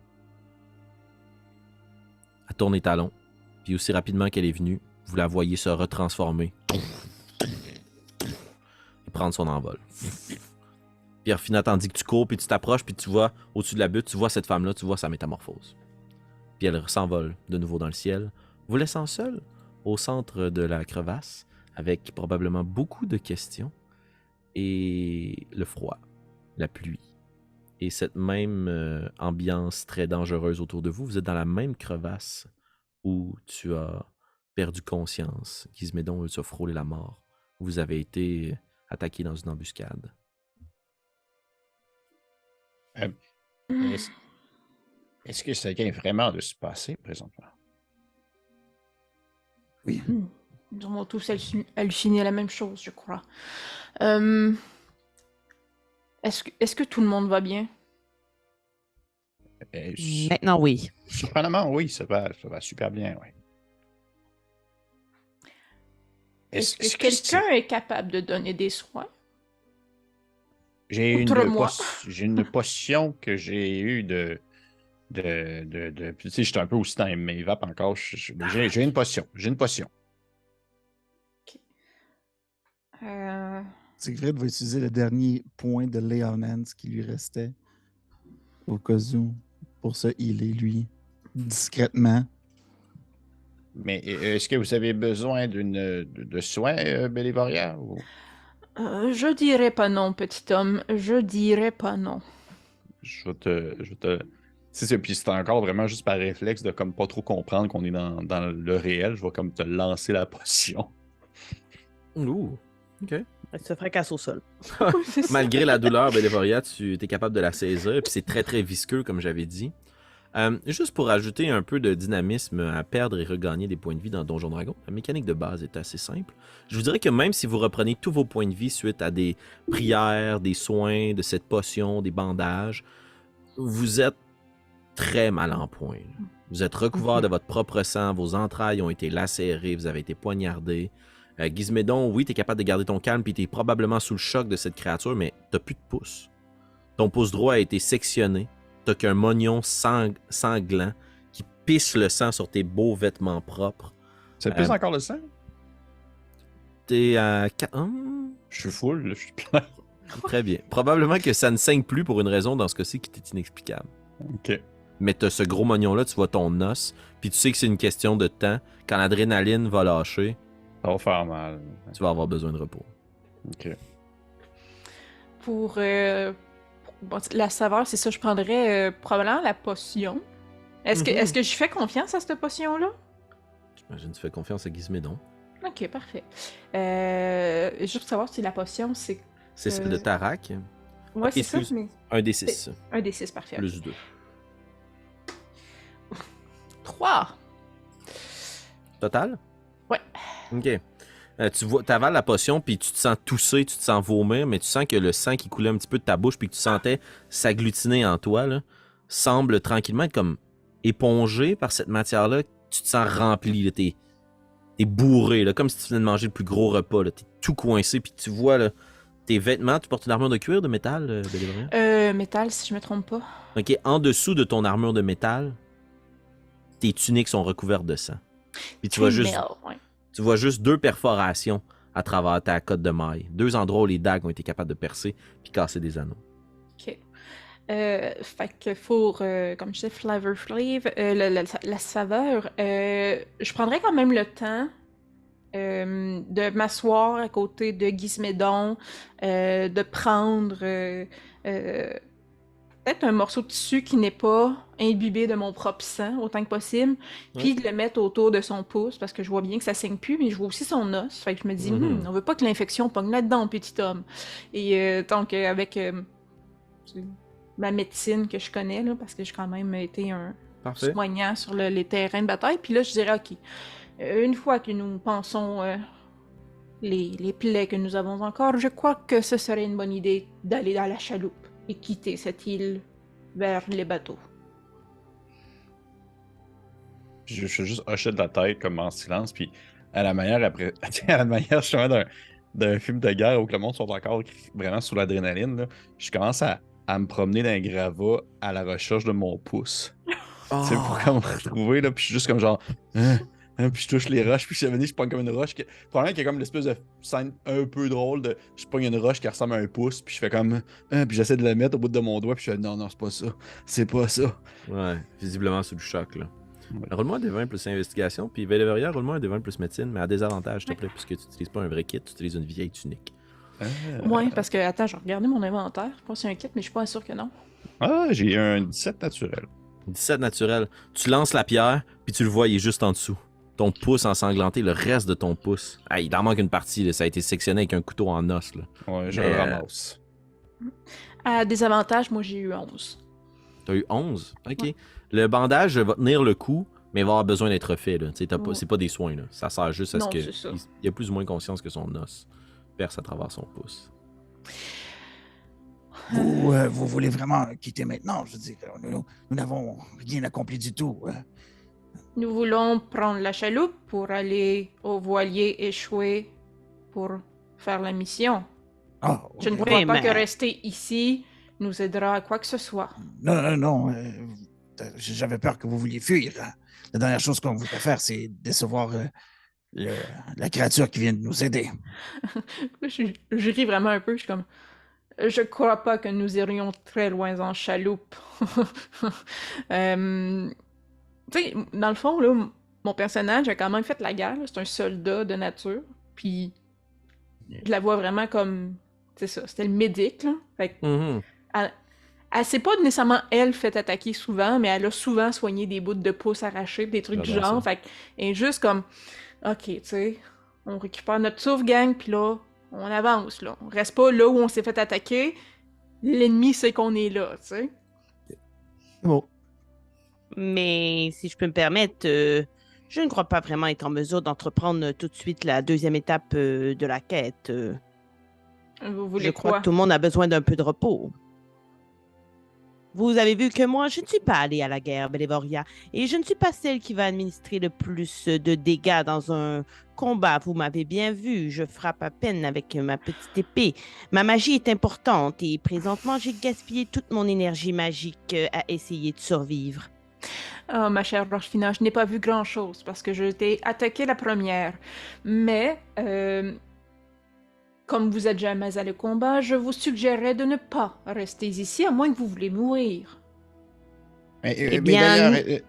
Elle tourne les talons, puis aussi rapidement qu'elle est venue, vous la voyez se retransformer et prendre son envol. Puis Arfina, tandis que tu cours, puis tu t'approches, puis tu vois, au-dessus de la butte, tu vois cette femme-là, tu vois sa métamorphose. Puis elle s'envole de nouveau dans le ciel, vous laissant seul au centre de la crevasse, avec probablement beaucoup de questions, et le froid, la pluie, et cette même ambiance très dangereuse autour de vous. Vous êtes dans la même crevasse où tu as perdu conscience. Gizmédon a frôlé la mort. Vous avez été attaqué dans une embuscade. Est-ce que ça vient vraiment de se passer présentement? Oui. Nous avons tous halluciné la même chose, je crois. Est-ce que tout le monde va bien? Maintenant, oui. Surprenamment, oui, ça va super bien, oui. Est-ce que quelqu'un est capable de donner des soins? J'ai Outre moi. une potion que j'ai eue de... Tu sais, j'étais un peu aussi dans mes vapes encore. J'ai une potion. J'ai une potion. Siegfried va utiliser le dernier point de Lay on Hands qui lui restait au cas où pour se healer, lui, discrètement. Mais est-ce que vous avez besoin de soins, Bélévoria? Ou... Je dirais pas non, petit homme. Je dirais pas non. Je vais te... Tu sais, puis c'est encore vraiment juste par réflexe de comme pas trop comprendre qu'on est dans le réel. Je vais comme te lancer la potion. Ouh, ok. Elle se fracasse au sol. C'est ça. Malgré la douleur, Bélévoria, tu es capable de la saisir, puis c'est très très visqueux, comme j'avais dit. Juste pour ajouter un peu de dynamisme à perdre et regagner des points de vie dans Donjon Dragon, la mécanique de base est assez simple. Je vous dirais que même si vous reprenez tous vos points de vie suite à des prières, des soins, de cette potion, des bandages, vous êtes très mal en point. Vous êtes recouvert de votre propre sang, vos entrailles ont été lacérées, vous avez été poignardé. Gizmédon, oui, t'es capable de garder ton calme, puis t'es probablement sous le choc de cette créature, mais t'as plus de pouce. Ton pouce droit a été sectionné. T'as qu'un mognon sanglant qui pisse le sang sur tes beaux vêtements propres. Ça pisse encore le sang? T'es à... Je suis full, là, je suis plein. Très bien. Probablement que ça ne saigne plus pour une raison dans ce cas-ci qui est inexplicable. OK. Mais t'as ce gros mognon-là, tu vois ton os, puis tu sais que c'est une question de temps. Quand l'adrénaline va lâcher, Ça va faire mal. tu vas avoir besoin de repos. OK. Pour bon, la saveur, c'est ça, je prendrais probablement la potion. Est-ce que je fais confiance à cette potion-là? J'imagine que tu fais confiance à Gizmédon. Ok, parfait. Juste pour savoir si la potion, c'est... C'est celle de Tarak. Ouais, Ok, c'est ça, excuse. mais... Un des 6. Un des 6, parfait. Plus 2. 3! Total? Ouais. Ok. T'avales la potion, puis tu te sens tousser, tu te sens vomir, mais tu sens que le sang qui coulait un petit peu de ta bouche, puis que tu sentais s'agglutiner en toi, là, semble tranquillement être comme épongé par cette matière-là. Tu te sens rempli, là, t'es bourré, là, comme si tu venais de manger le plus gros repas. T'es tout coincé, puis tu vois là, tes vêtements. Tu portes une armure de cuir, de métal, Bélévrien? Métal, si je me trompe pas. Ok, en dessous de ton armure de métal, tes tuniques sont recouvertes de sang. Puis tu vois juste... Ouais. Tu vois juste 2 perforations à travers ta cotte de maille. 2 endroits où les dagues ont été capables de percer puis casser des anneaux. Ok. Fait que pour, comme je disais, Flavor Flav, la saveur, je prendrais quand même le temps de m'asseoir à côté de Gizmédon, de prendre peut-être un morceau de tissu qui n'est pas imbibé de mon propre sang autant que possible, puis de le mettre autour de son pouce, parce que je vois bien que ça saigne plus, mais je vois aussi son os. Fait que je me dis, on veut pas que l'infection pogne là-dedans, petit homme. Et donc, avec ma médecine que je connais, là, parce que j'ai quand même été un soignant sur les terrains de bataille, puis là, je dirais, OK, une fois que nous pensons les plaies que nous avons encore, je crois que ce serait une bonne idée d'aller dans la chaloupe et quitter cette île vers les bateaux. Je suis juste hoché de la tête comme en silence, puis à la manière après, à la manière justement d'un film de guerre où le monde sont encore vraiment sous l'adrénaline, là, je commence à me promener dans un gravat à la recherche de mon pouce. Oh. Tu sais, pour comme retrouver, là, puis je suis juste comme genre, Hein, puis je touche les roches, puis je pogne comme une roche. Probablement qu'il y a comme l'espèce de scène un peu drôle de je pogne une roche qui ressemble à un pouce, puis je fais comme. Puis j'essaie de la mettre au bout de mon doigt, puis je fais non, non, c'est pas ça. C'est pas ça. Ouais, visiblement sous le choc, là. Ouais. Roule-moi un D20 plus investigation, puis Véléveria, roule-moi un D20 plus médecine, mais à désavantage, s'il te Ouais. plaît, puisque tu n'utilises pas un vrai kit, tu utilises une vieille tunique. Ouais, parce que, attends, j'ai regardé mon inventaire. Je pense qu'il y a un kit, mais je suis pas sûre que non. Ah, j'ai un 17 naturel. 17 naturel. Tu lances la pierre, puis tu le vois, il est juste en dessous. Ton pouce ensanglanté, le reste de ton pouce. Ah, il en manque une partie, là. Ça a été sectionné avec un couteau en os, là. Ouais, je Mais, le ramasse. À désavantage, moi, j'ai eu 11. T'as eu 11? Ok. Ouais. Le bandage va tenir le coup, mais il va avoir besoin d'être refait, là. Tu sais, Ouais. c'est pas des soins, là. Ça sert juste à ce Non, que. c'est ça. Il a plus ou moins conscience que son os perce à travers son pouce. Vous voulez vraiment quitter maintenant? Je veux dire, nous n'avons rien accompli du tout. Nous voulons prendre la chaloupe pour aller au voilier échoué pour faire la mission. Ah, Je ne ok. crois Oui, pas mais- que rester ici nous aidera à quoi que ce soit. Non, non, non. J'avais peur que vous vouliez fuir. La dernière chose qu'on voudrait faire, c'est décevoir la créature qui vient de nous aider. Je ris vraiment un peu. Je suis comme. Je crois pas que nous irions très loin en chaloupe. Tu sais, dans le fond, là, mon personnage a quand même fait la guerre. C'est un soldat de nature. Puis, je la vois vraiment comme. C'est ça, c'était le médic, là. Fait que Mhm. elle s'est pas nécessairement, elle, fait attaquer souvent, mais elle a souvent soigné des bouts de pouce arrachés, des trucs du J'adore genre. ça. Fait qu'elle est juste comme. Ok, tu sais, on récupère notre souffle, gang, puis là, on avance, là. On reste pas là où on s'est fait attaquer. L'ennemi sait qu'on est là, tu sais. Bon. Mais si je peux me permettre, je ne crois pas vraiment être en mesure d'entreprendre tout de suite la deuxième étape de la quête. Vous voulez Je crois quoi? que tout le monde a besoin d'un peu de repos. Vous avez vu que moi, je ne suis pas allée à la guerre, Bélévoria, et je ne suis pas celle qui va administrer le plus de dégâts dans un combat. Vous m'avez bien vu, je frappe à peine avec ma petite épée. Ma magie est importante et présentement, j'ai gaspillé toute mon énergie magique à essayer de survivre. Ah, ma chère Rochefina, je n'ai pas vu grand-chose parce que je t'ai attaqué la première. Mais, comme vous êtes jamais allé au combat, je vous suggérerais de ne pas rester ici à moins que vous voulez mourir. Mais bien, d'ailleurs,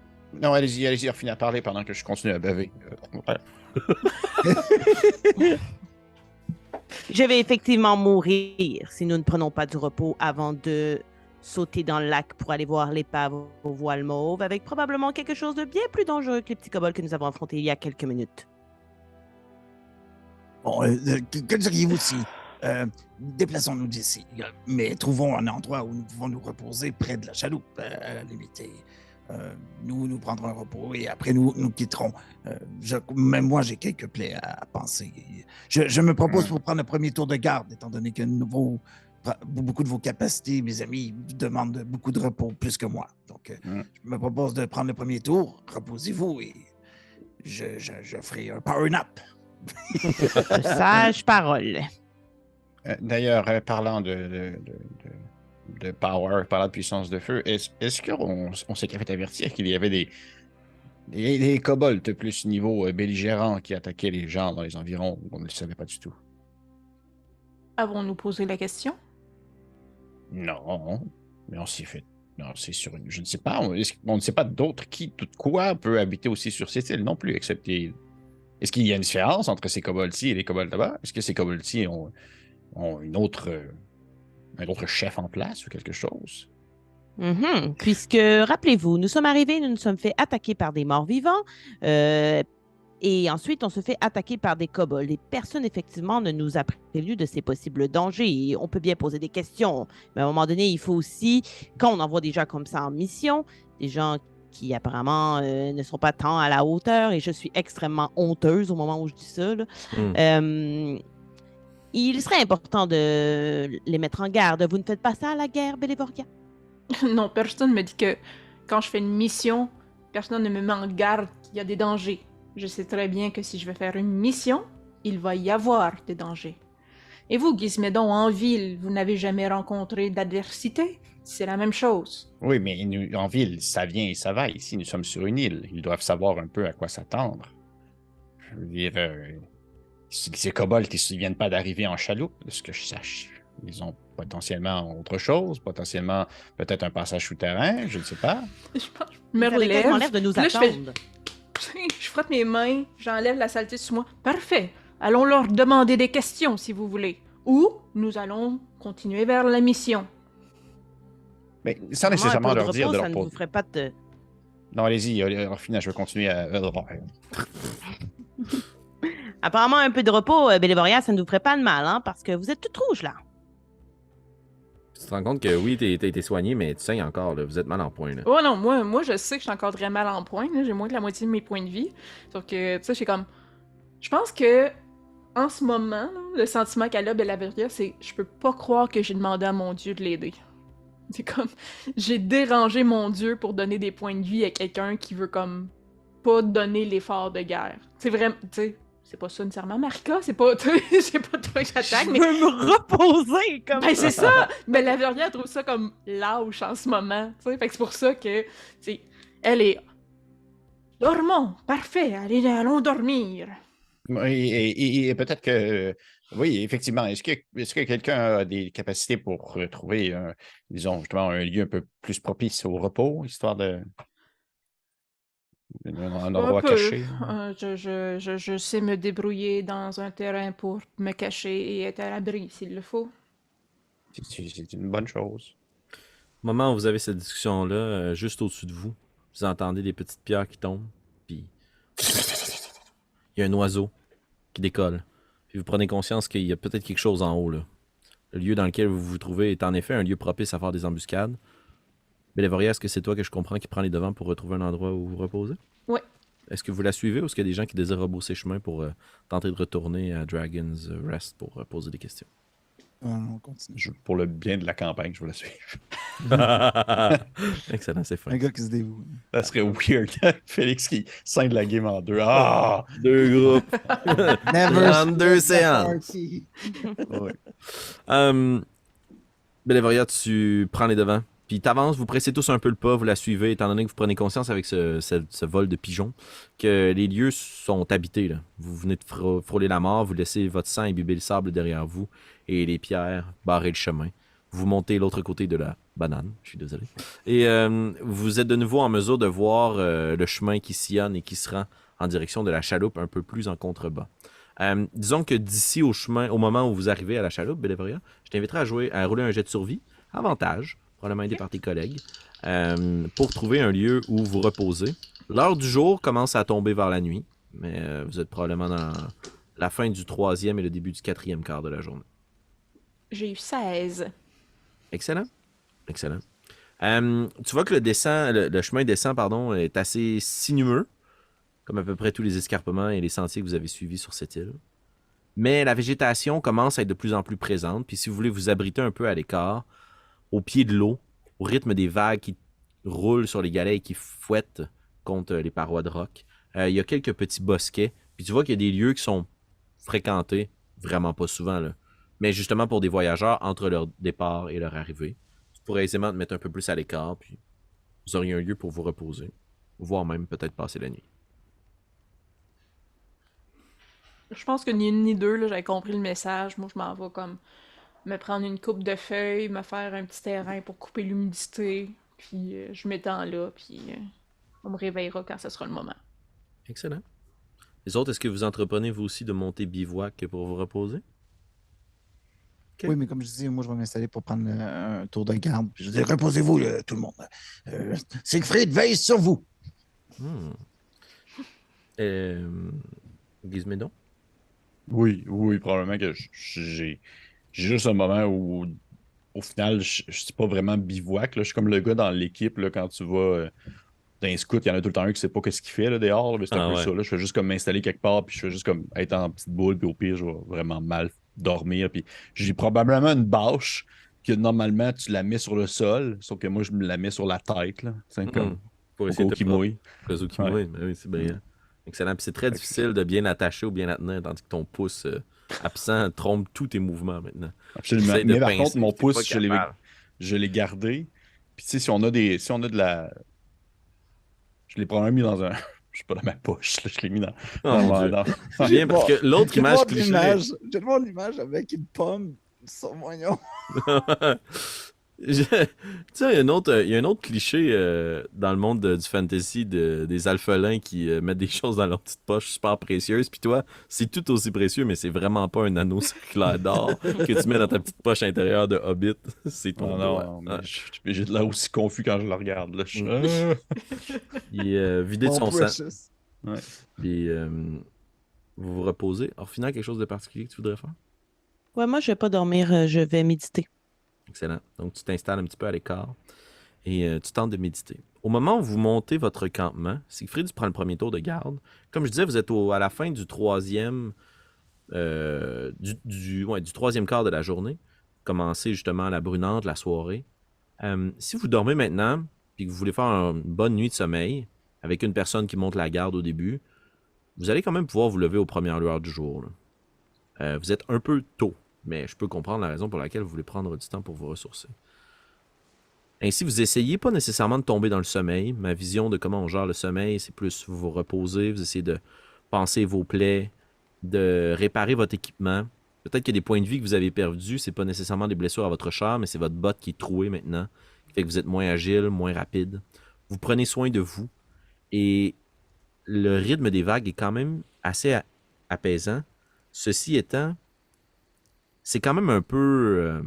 non, allez-y, Orphina, parlez pendant que je continue à baver. Je vais effectivement mourir si nous ne prenons pas du repos avant de sauter dans le lac pour aller voir l'épave au voile mauve avec probablement quelque chose de bien plus dangereux que les petits kobolds que nous avons affrontés il y a quelques minutes. Bon, que diriez-vous si déplaçons-nous d'ici, mais trouvons un endroit où nous pouvons nous reposer près de la chaloupe, à la limite. Et, nous prendrons un repos et après nous quitterons. Même moi, j'ai quelques plaies à penser. Je me propose pour prendre le premier tour de garde, étant donné que beaucoup de vos capacités, mes amis, demandent beaucoup de repos, plus que moi. Donc, je me propose de prendre le premier tour. Reposez-vous et je ferai un power nap. Sage parole. D'ailleurs, parlant de power, parlant de puissance de feu, est-ce qu'on s'est fait avertir qu'il y avait des kobolds de plus niveau belligérants qui attaquaient les gens dans les environs? On ne le savait pas du tout. Avons-nous posé la question? Non, mais on s'est fait. Non, c'est sur une. Je ne sais pas. On ne sait pas d'autres quoi peut habiter aussi sur cette île non plus, excepté. Est-ce qu'il y a une différence entre ces kobolds-ci et les kobolds là-bas? Est-ce que ces kobolds-ci ont un autre chef en place ou quelque chose? Puisque, rappelez-vous, nous sommes arrivés, nous nous sommes fait attaquer par des morts vivants, et ensuite on se fait attaquer par des kobolds. Et personne, effectivement, ne nous a prévenu de ces possibles dangers. Et on peut bien poser des questions, mais à un moment donné, il faut aussi, quand on envoie des gens comme ça en mission, des gens qui apparemment ne sont pas tant à la hauteur, et je suis extrêmement honteuse au moment où je dis ça, là, il serait important de les mettre en garde. Vous ne faites pas ça à la guerre, Bélévoria? Non, personne me dit que quand je fais une mission, personne ne me met en garde qu'il y a des dangers. Je sais très bien que si je vais faire une mission, il va y avoir des dangers. Et vous, Gizmédon, en ville, vous n'avez jamais rencontré d'adversité? C'est la même chose. Oui, mais en ville, ça vient et ça va. Ici, nous sommes sur une île. Ils doivent savoir un peu à quoi s'attendre. Je veux dire, ces kobolds, ils viennent pas d'arriver en chaloupe, de ce que je sache. Ils ont potentiellement autre chose, potentiellement peut-être un passage souterrain, je ne sais pas. Je pense, je me Vous avez quasiment l'air relève. de nous Puis là, je fais- attendre. Je frotte mes mains, j'enlève la saleté sur moi. Parfait. Allons leur demander des questions si vous voulez. Ou nous allons continuer vers la mission. Mais sans Vraiment, nécessairement un peu de leur dire repos, de ça leur ne poser. vous ferait pas de... Non, allez-y, Orphina, je vais continuer à. Apparemment, un peu de repos, Bélévoria, ça ne vous ferait pas de mal, hein, parce que vous êtes toute rouge, là. Tu te rends compte que oui, t'as été soigné, mais tu saignes encore, là. Vous êtes mal en point, là. Oh non, moi je sais que je suis encore très mal en point. Là. J'ai moins que la moitié de mes points de vie. Sauf que, tu sais, j'ai comme. Je pense que, en ce moment, là, le sentiment qu'elle a, Bellaveria, c'est je peux pas croire que j'ai demandé à mon Dieu de l'aider. C'est comme. J'ai dérangé mon Dieu pour donner des points de vie à quelqu'un qui veut, comme. Pas donner l'effort de guerre. C'est vraiment. Tu sais, c'est pas ça nécessairement, Marika. C'est pas. C'est pas toi que j'attaque, Je mais. veux me reposer, comme Ben c'est ça! Mais la Verrière trouve ça comme lâche en ce moment, tu sais. Fait que c'est pour ça que, tu sais, elle est... Dormons! Parfait! Allons dormir! Et peut-être que. Oui, effectivement. Est-ce que quelqu'un a des capacités pour trouver, disons, justement, un lieu un peu plus propice au repos, histoire de. Un endroit Un peu. caché? Je sais me débrouiller dans un terrain pour me cacher et être à l'abri, s'il le faut. C'est une bonne chose. Au moment où vous avez cette discussion-là, juste au-dessus de vous, vous entendez des petites pierres qui tombent, puis il y a un oiseau qui décolle. Puis vous prenez conscience qu'il y a peut-être quelque chose en haut, là. Le lieu dans lequel vous vous trouvez est en effet un lieu propice à faire des embuscades. Bélévoria, est-ce que c'est toi que je comprends qui prend les devants pour retrouver un endroit où vous reposer? Ouais. Est-ce que vous la suivez ou est-ce qu'il y a des gens qui désirent rebrousser chemin pour tenter de retourner à Dragon's Rest pour poser des questions? On continue. Pour le bien de la campagne, je vais la suivre. Excellent, c'est fun. Un gars qui se dévoue. Ça serait weird. Félix qui scinde la game en deux. Ah! Deux groupes. Never 32 split the séances. party. Ouais. Bélévoria, tu prends les devants. Puis t'avances, vous pressez tous un peu le pas, vous la suivez, étant donné que vous prenez conscience avec ce vol de pigeons que les lieux sont habités. Là. Vous venez de frôler la mort, vous laissez votre sang imbiber le sable derrière vous et les pierres barrer le chemin. Vous montez l'autre côté de la banane, je suis désolé. Et vous êtes de nouveau en mesure de voir le chemin qui sillonne et qui se rend en direction de la chaloupe un peu plus en contrebas. Disons que d'ici au moment où vous arrivez à la chaloupe, Bélévoria, je t'inviterai à rouler un jet de survie, avantage, probablement aidé par tes collègues, pour trouver un lieu où vous reposez. L'heure du jour commence à tomber vers la nuit, mais vous êtes probablement dans la fin du 3e et le début du 4e quart de la journée. J'ai eu 16. Excellent. Excellent. Tu vois que le chemin descend est assez sinueux, comme à peu près tous les escarpements et les sentiers que vous avez suivis sur cette île. Mais la végétation commence à être de plus en plus présente, puis si vous voulez vous abriter un peu à l'écart, au pied de l'eau, au rythme des vagues qui roulent sur les galets et qui fouettent contre les parois de roc, il y a quelques petits bosquets, puis tu vois qu'il y a des lieux qui sont fréquentés, vraiment pas souvent, là, mais justement pour des voyageurs entre leur départ et leur arrivée. Tu pourrais aisément te mettre un peu plus à l'écart, puis vous auriez un lieu pour vous reposer, voire même peut-être passer la nuit. Je pense que ni une ni deux, là, j'avais compris le message. Moi, je m'en vais comme me prendre une coupe de feuilles, me faire un petit terrain pour couper l'humidité, puis je m'étends là, puis on me réveillera quand ce sera le moment. Excellent. Les autres, est-ce que vous entreprenez vous aussi de monter bivouac pour vous reposer? Okay. Oui, mais comme je dis, moi, je vais m'installer pour prendre un tour de garde. Puis je dis, reposez-vous, tout le monde. Siegfried veille sur vous. Gizmédon? Oui, probablement que j'ai juste un moment où, au final, je suis pas vraiment bivouac. Là. Je suis comme le gars dans l'équipe, là, quand tu vas dans un scout, il y en a tout le temps un qui sait pas ce qu'il fait là, dehors. Là, mais c'est un peu ça. Là. Je fais juste comme m'installer quelque part, puis je fais juste comme être en petite boule, puis au pire, je vais vraiment mal dormir. Puis j'ai probablement une bâche que normalement, tu la mets sur le sol, sauf que moi, je me la mets sur la tête. Là. C'est comme pour essayer de qui mouille. Pour qui mouille, ben oui, c'est brillant. Excellent. Puis c'est très difficile de bien attacher ou bien la tenir, tandis que ton pouce absent trompe tous tes mouvements maintenant. Absolument. Mais par contre, mon pouce, je l'ai gardé. Puis tu sais, si on a de la... Je l'ai probablement mis dans un... Je suis pas dans ma poche, là, je l'ai mis dans. Oh, dans- mon Dieu. dans- C'est bien parce que l'autre J'ai image le cliché. J'ai le l'image avec une pomme sur moignon. Tu sais, il y a un autre cliché dans le monde du fantasy des alphelins qui mettent des choses dans leur petite poche super précieuses. Puis toi, c'est tout aussi précieux, mais c'est vraiment pas un anneau circulaire d'or que tu mets dans ta petite poche intérieure de Hobbit. C'est ton doigt. Non, mais Ouais. j'ai de l'air aussi confus quand je le regarde. Là. Il est vidé de Mon son sang. precious. Puis vous vous reposez. Orphina, quelque chose de particulier que tu voudrais faire? Ouais, moi, je vais pas dormir, je vais méditer. Excellent. Donc, tu t'installes un petit peu à l'écart et tu tentes de méditer. Au moment où vous montez votre campement, Siegfried prend le premier tour de garde. Comme je disais, vous êtes à la fin du troisième, du troisième quart de la journée. Commencez justement la brunante, la soirée. Si vous dormez maintenant, puis que vous voulez faire une bonne nuit de sommeil, avec une personne qui monte la garde au début, vous allez quand même pouvoir vous lever aux premières lueurs du jour. Là. Vous êtes un peu tôt. Mais je peux comprendre la raison pour laquelle vous voulez prendre du temps pour vous ressourcer. Ainsi, vous essayez pas nécessairement de tomber dans le sommeil. Ma vision de comment on gère le sommeil, c'est plus vous vous reposez, vous essayez de panser vos plaies, de réparer votre équipement. Peut-être qu'il y a des points de vie que vous avez perdus, c'est pas nécessairement des blessures à votre chair, mais c'est votre botte qui est trouée maintenant, qui fait que vous êtes moins agile, moins rapide. Vous prenez soin de vous et le rythme des vagues est quand même assez apaisant. Ceci étant, c'est quand même un peu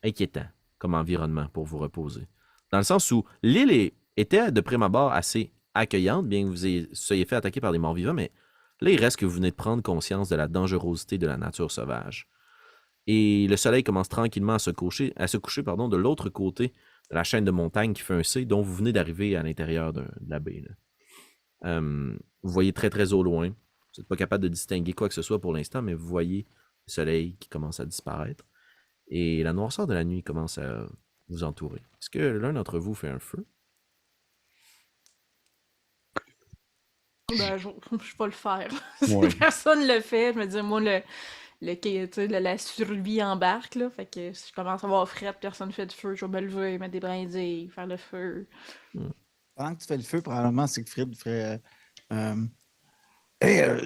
inquiétant comme environnement pour vous reposer. Dans le sens où l'île était de prime abord assez accueillante, bien que vous soyez fait attaquer par des morts-vivants, mais là, il reste que vous venez de prendre conscience de la dangerosité de la nature sauvage. Et le soleil commence tranquillement à se coucher de l'autre côté de la chaîne de montagnes qui fait un C, dont vous venez d'arriver à l'intérieur de la baie. Vous voyez très très au loin. Vous n'êtes pas capable de distinguer quoi que ce soit pour l'instant, mais vous voyez le soleil qui commence à disparaître. Et la noirceur de la nuit commence à vous entourer. Est-ce que l'un d'entre vous fait un feu? Ben, je vais le faire. Ouais. Si personne le fait, je me dis, moi, la survie embarque, là. Fait que si je commence à avoir fret, personne fait de feu, je vais me lever, mettre des brindilles, faire le feu. Pendant que tu fais le feu, probablement, Siegfried ferait.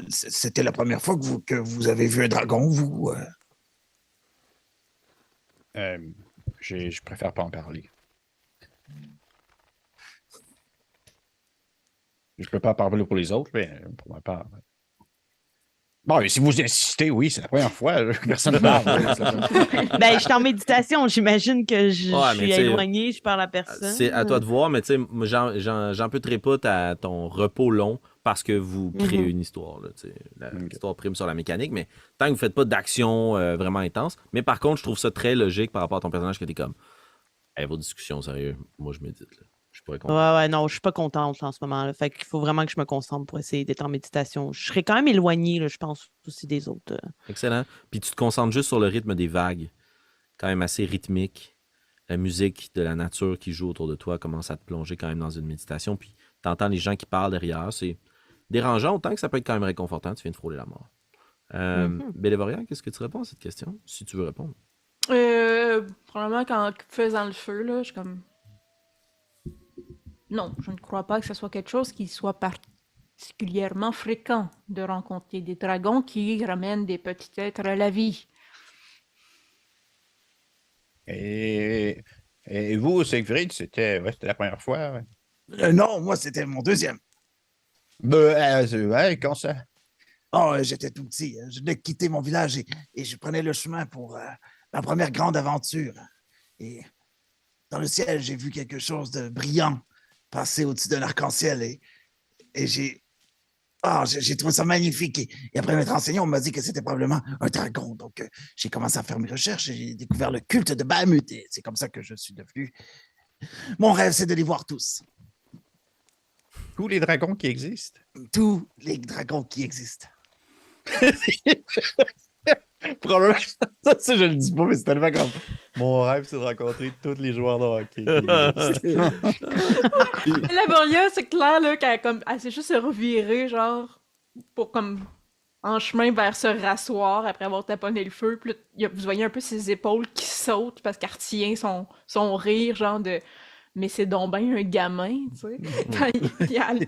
C'était la première fois que vous avez vu un dragon, vous? Je préfère pas en parler. Je peux pas parler pour les autres, mais pour ma part. Bon, et si vous insistez, oui, c'est la première fois. Personne ne parle. Ben, je suis en méditation, j'imagine que je Ouais, mais suis tu sais, éloignée, je parle à personne. C'est à toi de voir, mais tu sais, moi, j'en peux très pas à ton repos long parce que vous créez une histoire. Là, tu sais. L'histoire prime sur la mécanique, mais tant que vous faites pas d'action vraiment intense. Mais par contre, je trouve ça très logique par rapport à ton personnage que t'es comme, hey, vos discussions, sérieux, moi je médite. Là. Je pourrais comprendre. Ouais, non, je suis pas contente en ce moment. Là. Fait qu'il faut vraiment que je me concentre pour essayer d'être en méditation. Je serais quand même éloignée, là, je pense, aussi des autres. Excellent. Puis tu te concentres juste sur le rythme des vagues, quand même assez rythmique. La musique de la nature qui joue autour de toi commence à te plonger quand même dans une méditation. Puis tu entends les gens qui parlent derrière. C'est dérangeant autant que ça peut être quand même réconfortant. Tu viens de frôler la mort. Bélévoria, qu'est-ce que tu réponds à cette question, si tu veux répondre? Probablement qu'en faisant le feu, là, je suis comme... Non, je ne crois pas que ce soit quelque chose qui soit particulièrement fréquent de rencontrer des dragons qui ramènent des petits êtres à la vie. Et vous, Siegfried, c'était la première fois? Ouais. Non, moi, c'était mon deuxième. Quand ça? Oh, j'étais tout petit. Je venais de quitter mon village et je prenais le chemin pour ma première grande aventure. Et dans le ciel, j'ai vu quelque chose de brillant passer au-dessus d'un arc-en-ciel et j'ai trouvé ça magnifique. Et après m'être renseigné, on m'a dit que c'était probablement un dragon. Donc, j'ai commencé à faire mes recherches et j'ai découvert le culte de Bahamut. Et c'est comme ça que je suis devenu. Mon rêve, c'est de les voir tous. Tous les dragons qui existent? Tous les dragons qui existent. Probablement. Ça, je le dis pas, mais c'est tellement comme. Mon rêve, c'est de rencontrer tous les joueurs de hockey. La Boria, c'est clair là, qu'elle s'est juste revirée, genre, pour comme en chemin vers se rasseoir après avoir taponné le feu. Puis là, vous voyez un peu ses épaules qui sautent parce qu'elle retient son rire, genre de mais c'est donc ben un gamin, tu sais.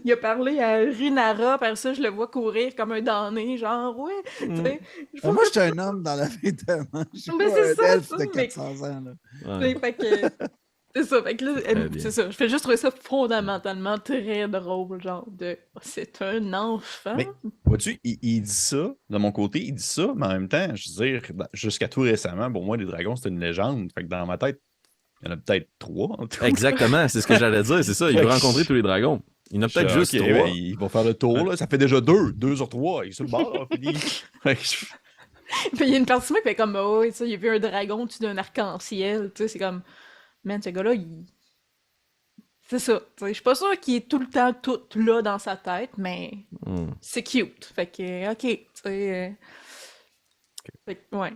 Il a parlé à Runara, par ça, je le vois courir comme un damné, genre, ouais, tu sais. Moi, je suis un homme dans la vie tellement. Je suis Mais pas c'est un ça, elfe ça, de mais 400 ans. Là. Ouais, fait que c'est ça, fait que là, très bien. c'est ça, je fais juste trouver ça fondamentalement très drôle, genre de oh, c'est un enfant. Mais vois-tu, il dit ça, de mon côté, il dit ça, mais en même temps, je veux dire, jusqu'à tout récemment, pour moi, les dragons, c'était une légende. Fait que dans ma tête, il y en a peut-être 3 en tout. Exactement, c'est ce que j'allais dire, c'est ça. Il veut rencontrer tous les dragons. Il y en a Je suis peut-être juste OK, 3. ben, ils vont faire le tour, là. Ça fait déjà 2 sur 3. Il est sur le bord, là, fini. Fait que Puis il y a une partie de moi qui fait comme oh, tu sais, il a vu un dragon au-dessus d'un arc-en-ciel, tu sais, c'est comme man, ce gars-là, c'est ça, tu sais, je suis pas sûre qu'il est tout le temps tout là dans sa tête, mais Hmm. c'est cute. Fait que OK, tu sais fait que, ouais.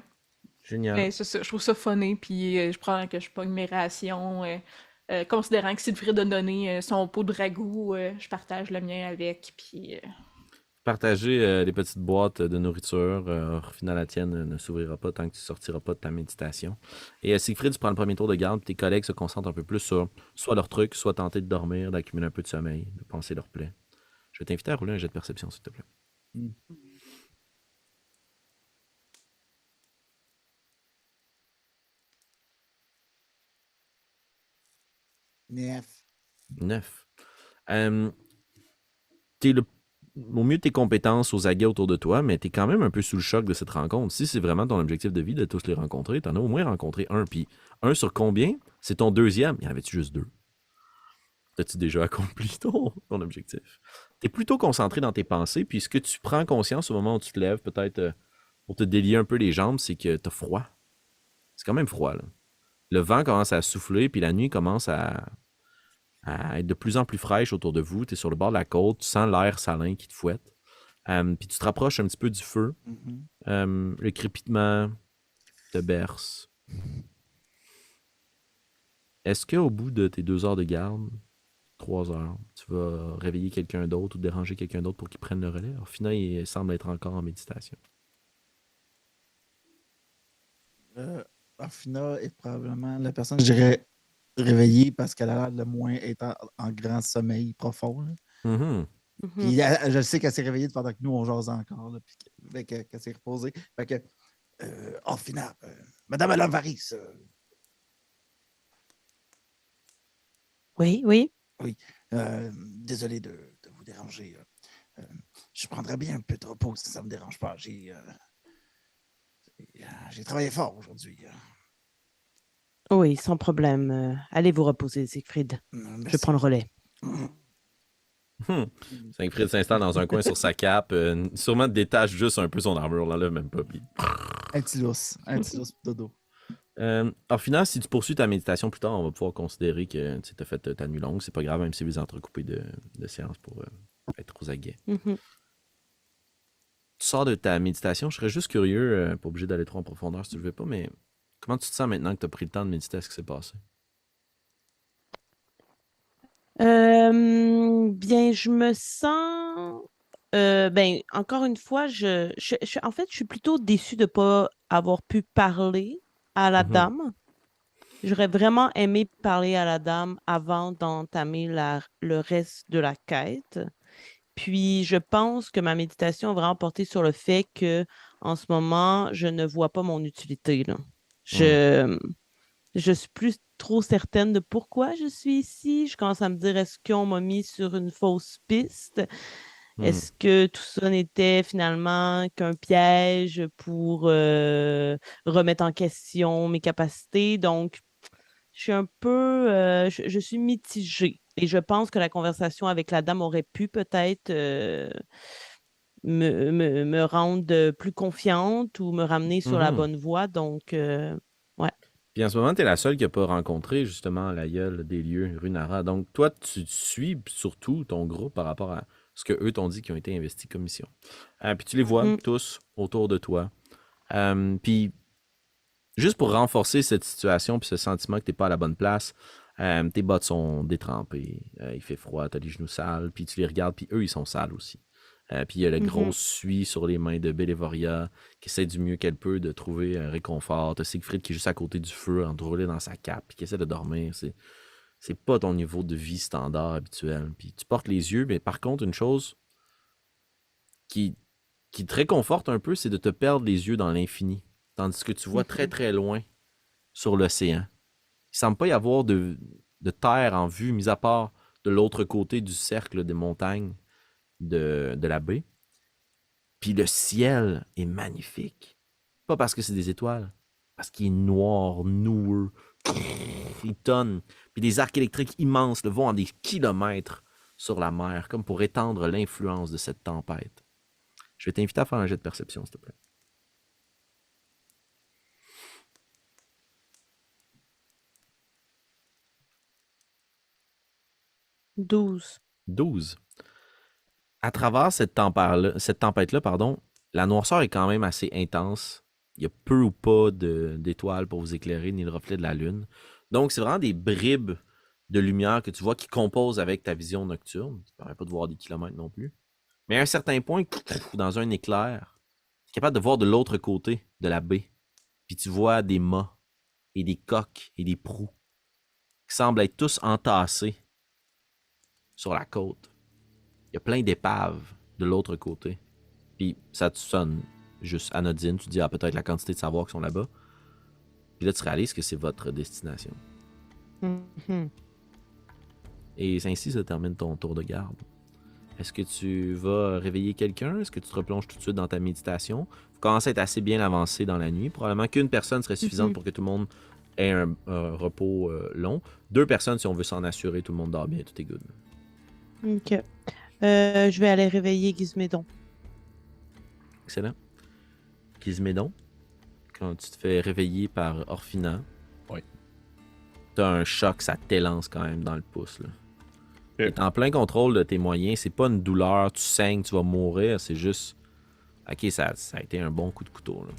Génial. Mais c'est ça, je trouve ça funny, puis je prends que je pogne mes rations, considérant que Siegfried a donné son pot de ragoût, je partage le mien avec, puis Partager les petites boîtes de nourriture. Au final, la tienne ne s'ouvrira pas tant que tu sortiras pas de ta méditation. Et Siegfried, tu prends le premier tour de garde, tes collègues se concentrent un peu plus sur soit leur truc, soit tenter de dormir, d'accumuler un peu de sommeil, de penser leur plaie. Je vais t'inviter à rouler un jet de perception, s'il te plaît. Neuf. 9. T'es au mieux de tes compétences aux aguets autour de toi, mais t'es quand même un peu sous le choc de cette rencontre. Si c'est vraiment ton objectif de vie de tous les rencontrer, t'en as au moins rencontré un. Puis un sur combien? C'est ton deuxième. Il y en avait-tu juste 2? As-tu déjà accompli ton objectif? T'es plutôt concentré dans tes pensées, puis ce que tu prends conscience au moment où tu te lèves, peut-être pour te délier un peu les jambes, c'est que t'as froid. C'est quand même froid, là. Le vent commence à souffler, puis la nuit commence à être de plus en plus fraîche autour de vous. Tu es sur le bord de la côte, tu sens l'air salin qui te fouette. Puis tu te rapproches un petit peu du feu. Le crépitement te berce. Est-ce qu'au bout de tes 2 heures de garde, 3 heures, tu vas réveiller quelqu'un d'autre ou déranger quelqu'un d'autre pour qu'il prenne le relais? Orphina, il semble être encore en méditation. Orphina est probablement la personne, je dirais, réveillée parce qu'elle a l'air le moins être en grand sommeil profond. Là. Mhm. Puis je sais qu'elle s'est réveillée pendant que nous, on jase encore, là, puis qu'elle s'est reposée. Fait que, Orphina, Madame Alavaris. Oui, oui. Désolé de vous déranger. Je prendrais bien un peu de repos si ça ne me dérange pas. J'ai travaillé fort aujourd'hui. Oui, sans problème. Allez vous reposer, Siegfried. Je prends le relais. Siegfried s'installe dans un coin sur sa cape, sûrement détache juste un peu son armure, là, même pas. Puis... Un petit lousse dodo. Orphina, si tu poursuis ta méditation plus tard, on va pouvoir considérer que tu as fait ta nuit longue. C'est pas grave, même si vous entrecoupez de séances pour être aux aguets. Mhm. Tu sors de ta méditation, je serais juste curieux, pas obligé d'aller trop en profondeur si tu le veux pas, mais comment tu te sens maintenant que tu as pris le temps de méditer à ce qui s'est passé? Bien, je me sens. Ben, encore une fois, en fait, je suis plutôt déçue de ne pas avoir pu parler à la Mhm. dame. J'aurais vraiment aimé parler à la dame avant d'entamer le reste de la quête. Puis, je pense que ma méditation a vraiment porté sur le fait que, en ce moment, je ne vois pas mon utilité, là. Je suis plus trop certaine de pourquoi je suis ici. Je commence à me dire, est-ce qu'on m'a mis sur une fausse piste? Est-ce que tout ça n'était finalement qu'un piège pour remettre en question mes capacités? Donc, je suis un peu... je suis mitigée. Et je pense que la conversation avec la dame aurait pu peut-être me rendre plus confiante ou me ramener sur la bonne voie. Donc, ouais. Puis en ce moment, tu es la seule qui n'a pas rencontré justement l'aïeul des lieux, Runara. Donc toi, tu suis surtout ton groupe par rapport à ce qu'eux t'ont dit qui ont été investis comme mission. Puis tu les vois tous autour de toi. Puis juste pour renforcer cette situation puis ce sentiment que tu n'es pas à la bonne place, tes bottes sont détrempées, il fait froid, tu as les genoux sales, puis tu les regardes, puis eux, ils sont sales aussi. Puis il y a le gros suie sur les mains de Bélévoria qui essaie du mieux qu'elle peut de trouver un réconfort. T'as Siegfried qui est juste à côté du feu, enroulé dans sa cape, puis qui essaie de dormir. c'est pas ton niveau de vie standard habituel. Puis tu portes les yeux, mais par contre, une chose qui, qui te réconforte un peu, c'est de te perdre les yeux dans l'infini. Tandis que tu vois très très loin sur l'océan. Il semble pas y avoir de terre en vue, mis à part de l'autre côté du cercle des montagnes de la baie. Puis le ciel est magnifique. Pas parce que c'est des étoiles, parce qu'il est noir, noueux. Il tonne. Puis des arcs électriques immenses le vont en des kilomètres sur la mer, comme pour étendre l'influence de cette tempête. Je vais t'inviter à faire un jet de perception, s'il te plaît. 12. 12. À travers cette tempête-là, pardon, la noirceur est quand même assez intense. Il y a peu ou pas d'étoiles pour vous éclairer, ni le reflet de la lune. Donc, c'est vraiment des bribes de lumière que tu vois qui composent avec ta vision nocturne. Ça ne permet pas de voir des kilomètres non plus. Mais à un certain point, dans un éclair, tu es capable de voir de l'autre côté de la baie. Puis tu vois des mâts et des coques et des proues qui semblent être tous entassés sur la côte. Il y a plein d'épaves de l'autre côté. Puis ça te sonne juste anodine. Tu te dis, ah, peut-être la quantité de savoirs qui sont là-bas. Puis là, tu réalises que c'est votre destination. Mhm. Et ainsi se termine ton tour de garde. Est-ce que tu vas réveiller quelqu'un? Est-ce que tu te replonges tout de suite dans ta méditation? Vous commencez à être assez bien avancé dans la nuit. Probablement qu'une personne serait suffisante pour que tout le monde ait un repos long. 2 personnes, si on veut s'en assurer, tout le monde dort bien, tout est good. OK. Je vais aller réveiller Gizmédon. Excellent. Gizmédon, quand tu te fais réveiller par Orphina, oui. T'as un choc, ça t'élance quand même dans le pouce. Là. Okay. T'es en plein contrôle de tes moyens. C'est pas une douleur, tu saignes, tu vas mourir. C'est juste. Ok, ça a été un bon coup de couteau. Là.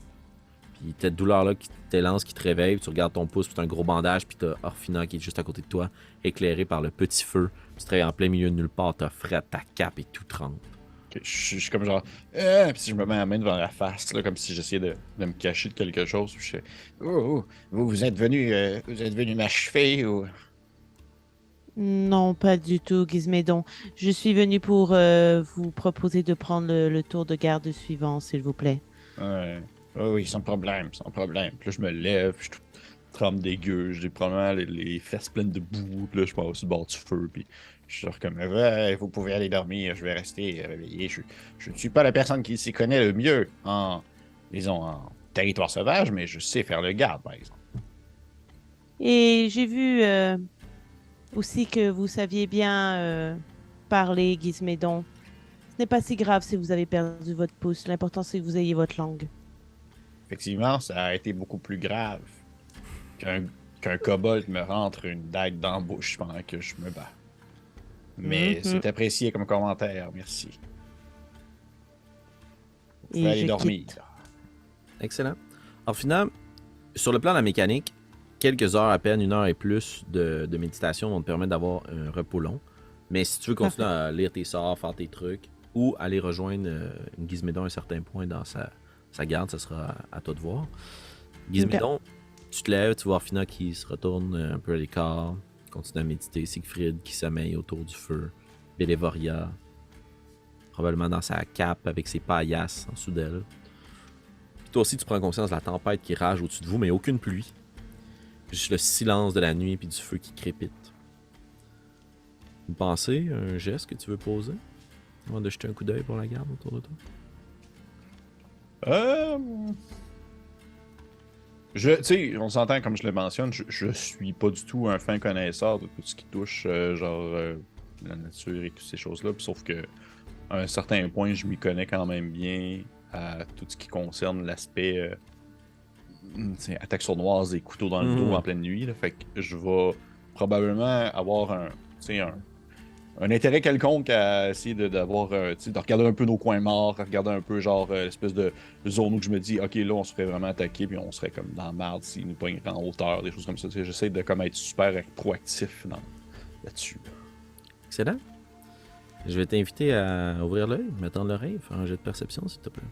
Puis cette douleur-là qui t'élance, qui te réveille, puis tu regardes ton pouce, puis t'as un gros bandage, puis t'as Orphina qui est juste à côté de toi, éclairé par le petit feu. Puis tu te réveilles en plein milieu de nulle part, t'as fret, ta cape et tout trempe. Okay, je suis comme genre. Puis si je me mets la main devant la face, là, comme si j'essayais de me cacher de quelque chose. Puis je fais. Vous êtes venu m'achever ou. Non, pas du tout, Gizmédon. Je suis venue pour vous proposer de prendre le tour de garde suivant, s'il vous plaît. Ouais. Oh, oui, sans problème, sans problème. Puis là, je me lève, puis je trempe dégueu, j'ai probablement les fesses pleines de boue, puis là, je pars sur le bord du feu, puis je suis comme, ouais, vous pouvez aller dormir, je vais rester réveillé. Je ne suis pas la personne qui s'y connaît le mieux disons, en territoire sauvage, mais je sais faire le garde, par exemple. Et j'ai vu aussi que vous saviez bien parler, Gizmédon. Ce n'est pas si grave si vous avez perdu votre pouce. L'important, c'est que vous ayez votre langue. Effectivement, ça a été beaucoup plus grave qu'un kobold me rentre une dague dans la bouche pendant que je me bats. Mais c'est apprécié comme commentaire, merci. Vous pouvez aller dormir. Excellent. Alors finalement, sur le plan de la mécanique, quelques heures à peine, 1 heure et plus de méditation vont te permettre d'avoir un repos long. Mais si tu veux continuer à lire tes sorts, faire tes trucs, ou aller rejoindre Gizmédon à un certain point dans sa garde, ça sera à toi de voir. Gizmédon, tu te lèves, tu vois Orphina qui se retourne un peu à l'écart, continue à méditer, Siegfried qui sommeille autour du feu, Bélévoria, probablement dans sa cape avec ses paillasses en dessous d'elle. Puis toi aussi, tu prends conscience de la tempête qui rage au-dessus de vous, mais aucune pluie. Juste le silence de la nuit puis du feu qui crépite. Une pensée, un geste que tu veux poser avant de jeter un coup d'œil pour la garde autour de toi? Tu sais, on s'entend, comme je le mentionne, je suis pas du tout un fin connaisseur de tout ce qui touche, la nature et toutes ces choses-là. Sauf que, à un certain point, je m'y connais quand même bien à tout ce qui concerne l'aspect attaque sournoise et couteau dans le dos en pleine nuit. Là. Fait que je vais probablement avoir un intérêt quelconque à essayer de regarder un peu nos coins morts, regarder un peu l'espèce de zone où je me dis, ok, là, on se ferait vraiment attaquer, puis on serait comme dans la merde s'ils nous pognent en hauteur, des choses comme ça. J'essaie de comme être super proactif là-dessus. Excellent. Je vais t'inviter à ouvrir l'œil, m'attendre l'oreille, faire un jet de perception, s'il te plaît.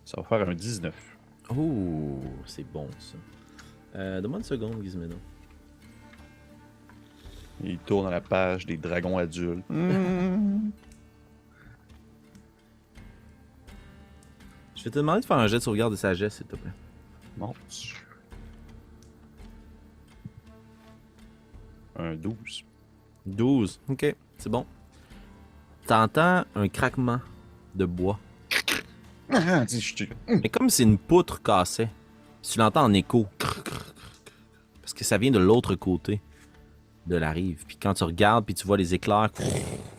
Ça va faire un 19. Oh, c'est bon ça. Donne-moi une seconde, Gizméno. Il tourne à la page des dragons adultes. Je vais te demander de faire un jet de sauvegarde de sagesse, s'il te plaît. Bon. Un 12. 12. Ok, c'est bon. T'entends un craquement de bois. Mais comme si une poutre cassait. Tu l'entends en écho. Parce que ça vient de l'autre côté de la rive. Puis quand tu regardes, puis tu vois les éclairs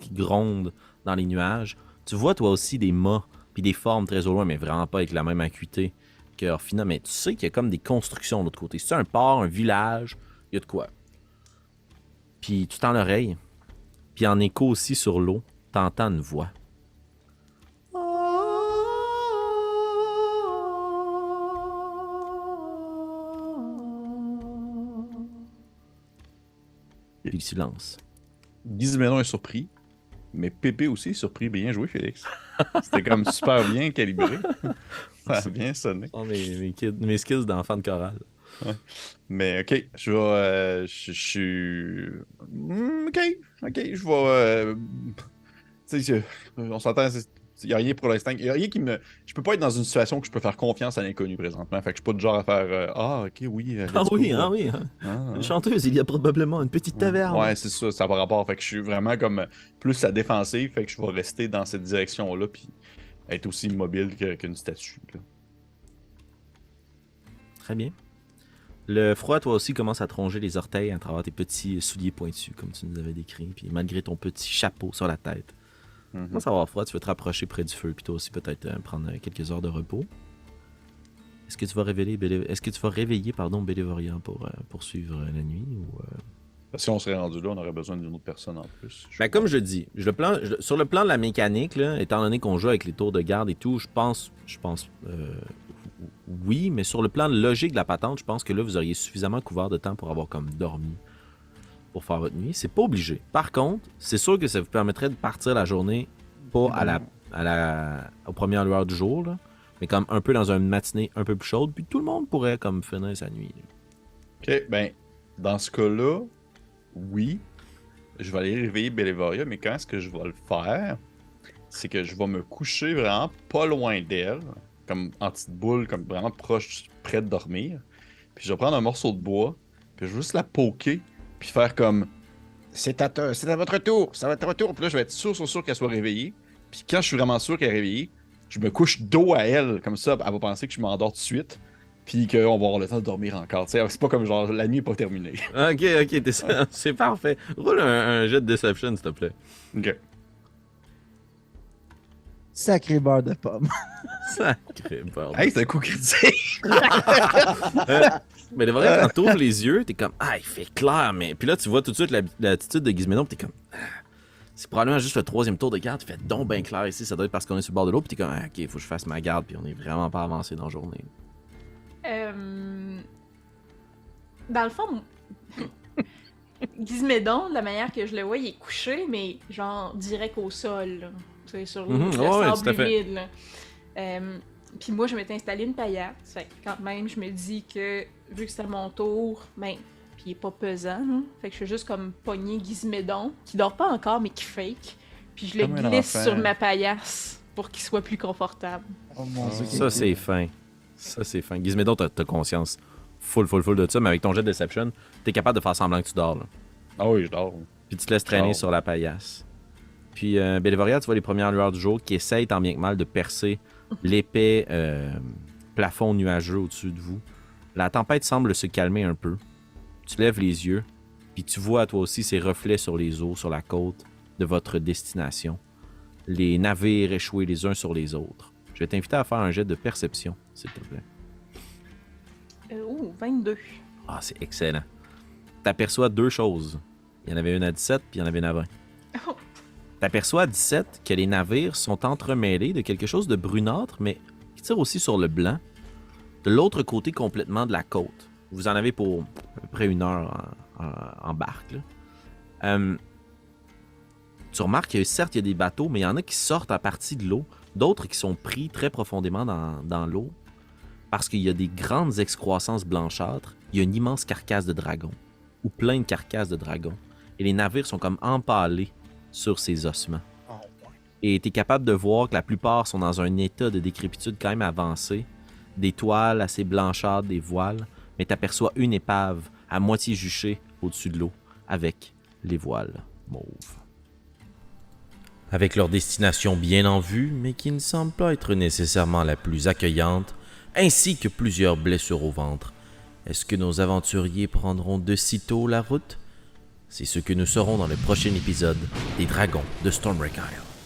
qui grondent dans les nuages, tu vois toi aussi des mâts, puis des formes très au loin, mais vraiment pas avec la même acuité que Orphina. Mais tu sais qu'il y a comme des constructions de l'autre côté. C'est un port, un village, il y a de quoi. Puis tu tends l'oreille, puis en écho aussi sur l'eau, t'entends une voix. Puis le silence. Gizménon est surpris, mais Pépé aussi est surpris. Bien joué, Félix. C'était comme super bien calibré. Ça a bien sonné. Oh, mes skills d'enfant de chorale. Ouais. Mais ok, je vais. Je suis. Ok, je vais. Tu sais, on s'entend. Il n'y a rien pour l'instant. Il n'y a rien qui me. Je peux pas être dans une situation où je peux faire confiance à l'inconnu présentement. Fait que je suis pas du genre à faire. Ah, ok, oui. Ah oui, ah oui. Une chanteuse, il y a probablement une petite taverne. Ouais, c'est ça, ça par rapport. Fait que je suis vraiment comme plus à défensive. Fait que je vais rester dans cette direction-là. Puis être aussi immobile qu'une statue. Là. Très bien. Le froid, toi aussi, commence à te ronger les orteils à travers tes petits souliers pointus, comme tu nous avais décrit. Puis malgré ton petit chapeau sur la tête. Quand ça va avoir froid, tu veux te rapprocher près du feu, puis toi aussi peut-être prendre quelques heures de repos. Est-ce que tu vas réveiller Bélévoria pour poursuivre la nuit ou Parce que si on serait rendu là, on aurait besoin d'une autre personne en plus. Ben, comme je dis, sur le plan de la mécanique, là, étant donné qu'on joue avec les tours de garde et tout, je pense oui, mais sur le plan de logique de la patente, je pense que là, vous auriez suffisamment couvert de temps pour avoir comme dormi pour faire votre nuit. C'est pas obligé. Par contre, c'est sûr que ça vous permettrait de partir la journée pas aux premières lueurs du jour, là, mais comme un peu dans une matinée un peu plus chaude, puis tout le monde pourrait comme finir sa nuit. Là. Ok, ben, dans ce cas-là, oui, je vais aller réveiller Bélévoria, mais quand est-ce que je vais le faire? C'est que je vais me coucher vraiment pas loin d'elle, comme en petite boule, comme vraiment proche, près de dormir. Puis je vais prendre un morceau de bois, puis je vais juste la poker, puis faire comme c'est à votre tour, ça va être à votre tour. Puis là, je vais être sûr qu'elle soit réveillée. Puis quand je suis vraiment sûr qu'elle est réveillée, je me couche dos à elle, comme ça, elle va penser que je m'endors tout de suite. Puis qu'on va avoir le temps de dormir encore. T'sais, c'est pas comme genre la nuit n'est pas terminée. Ok, c'est parfait. Roule un jet de Deception, s'il te plaît. Ok. Sacré beurre de pomme. Sacré beurre. Hey, c'est un coup critique! Mais de vrai, quand t'ouvres les yeux, t'es comme il fait clair, mais. Puis là, tu vois tout de suite l'attitude de Gizménon, pis t'es comme c'est probablement juste le troisième tour de garde, tu fais donc bien clair ici, ça doit être parce qu'on est sur le bord de l'eau, pis t'es comme ok, faut que je fasse ma garde, puis on est vraiment pas avancé dans la journée. Dans le fond, Gizmédon, de la manière que je le vois, il est couché, mais genre direct au sol, là. Tu sais, sur le sable humide, là. Puis moi, je m'étais installé une paillasse. Fait que quand même, je me dis que, vu que c'était mon tour, ben, puis il est pas pesant, là. Fait que je fais juste comme pogner Gizmédon, qui dort pas encore, mais qui fake. Puis je le Comme un glisse enfant. sur ma paillasse pour qu'il soit plus confortable. Oh mon Dieu. Ça, c'est fin. Ça, c'est fin. Gizmédon, t'as conscience full de ça, mais avec ton jet de Deception, t'es capable de faire semblant que tu dors, là. Ah oui, je dors. Puis tu te laisses traîner Oh. sur la paillasse. Puis Bélévoria, tu vois les premières lueurs du jour qui essayent tant bien que mal de percer l'épais plafond nuageux au-dessus de vous. La tempête semble se calmer un peu. Tu lèves les yeux, puis tu vois toi aussi ces reflets sur les eaux, sur la côte de votre destination. Les navires échoués les uns sur les autres. Je vais t'inviter à faire un jet de perception, s'il te plaît. 22. Ah, c'est excellent. T'aperçois deux choses. Il y en avait une à 17, puis il y en avait une à 20. Oh. T'aperçois à 17 que les navires sont entremêlés de quelque chose de brunâtre, mais qui tire aussi sur le blanc, de l'autre côté complètement de la côte. Vous en avez pour à peu près 1 heure en barque. Là. Tu remarques que certes, il y a des bateaux, mais il y en a qui sortent à partie de l'eau, d'autres qui sont pris très profondément dans l'eau. parce qu'il y a des grandes excroissances blanchâtres, il y a une immense carcasse de dragon, ou plein de carcasses de dragons. Et les navires sont comme empalés sur ces ossements. Et tu es capable de voir que la plupart sont dans un état de décrépitude quand même avancé, des toiles assez blanchâtres, des voiles, mais tu aperçois une épave à moitié juchée au-dessus de l'eau, avec les voiles mauves. Avec leur destination bien en vue, mais qui ne semble pas être nécessairement la plus accueillante, ainsi que plusieurs blessures au ventre, est-ce que nos aventuriers prendront de sitôt la route? C'est ce que nous saurons dans le prochain épisode des Dragons de Stormwreck Isle.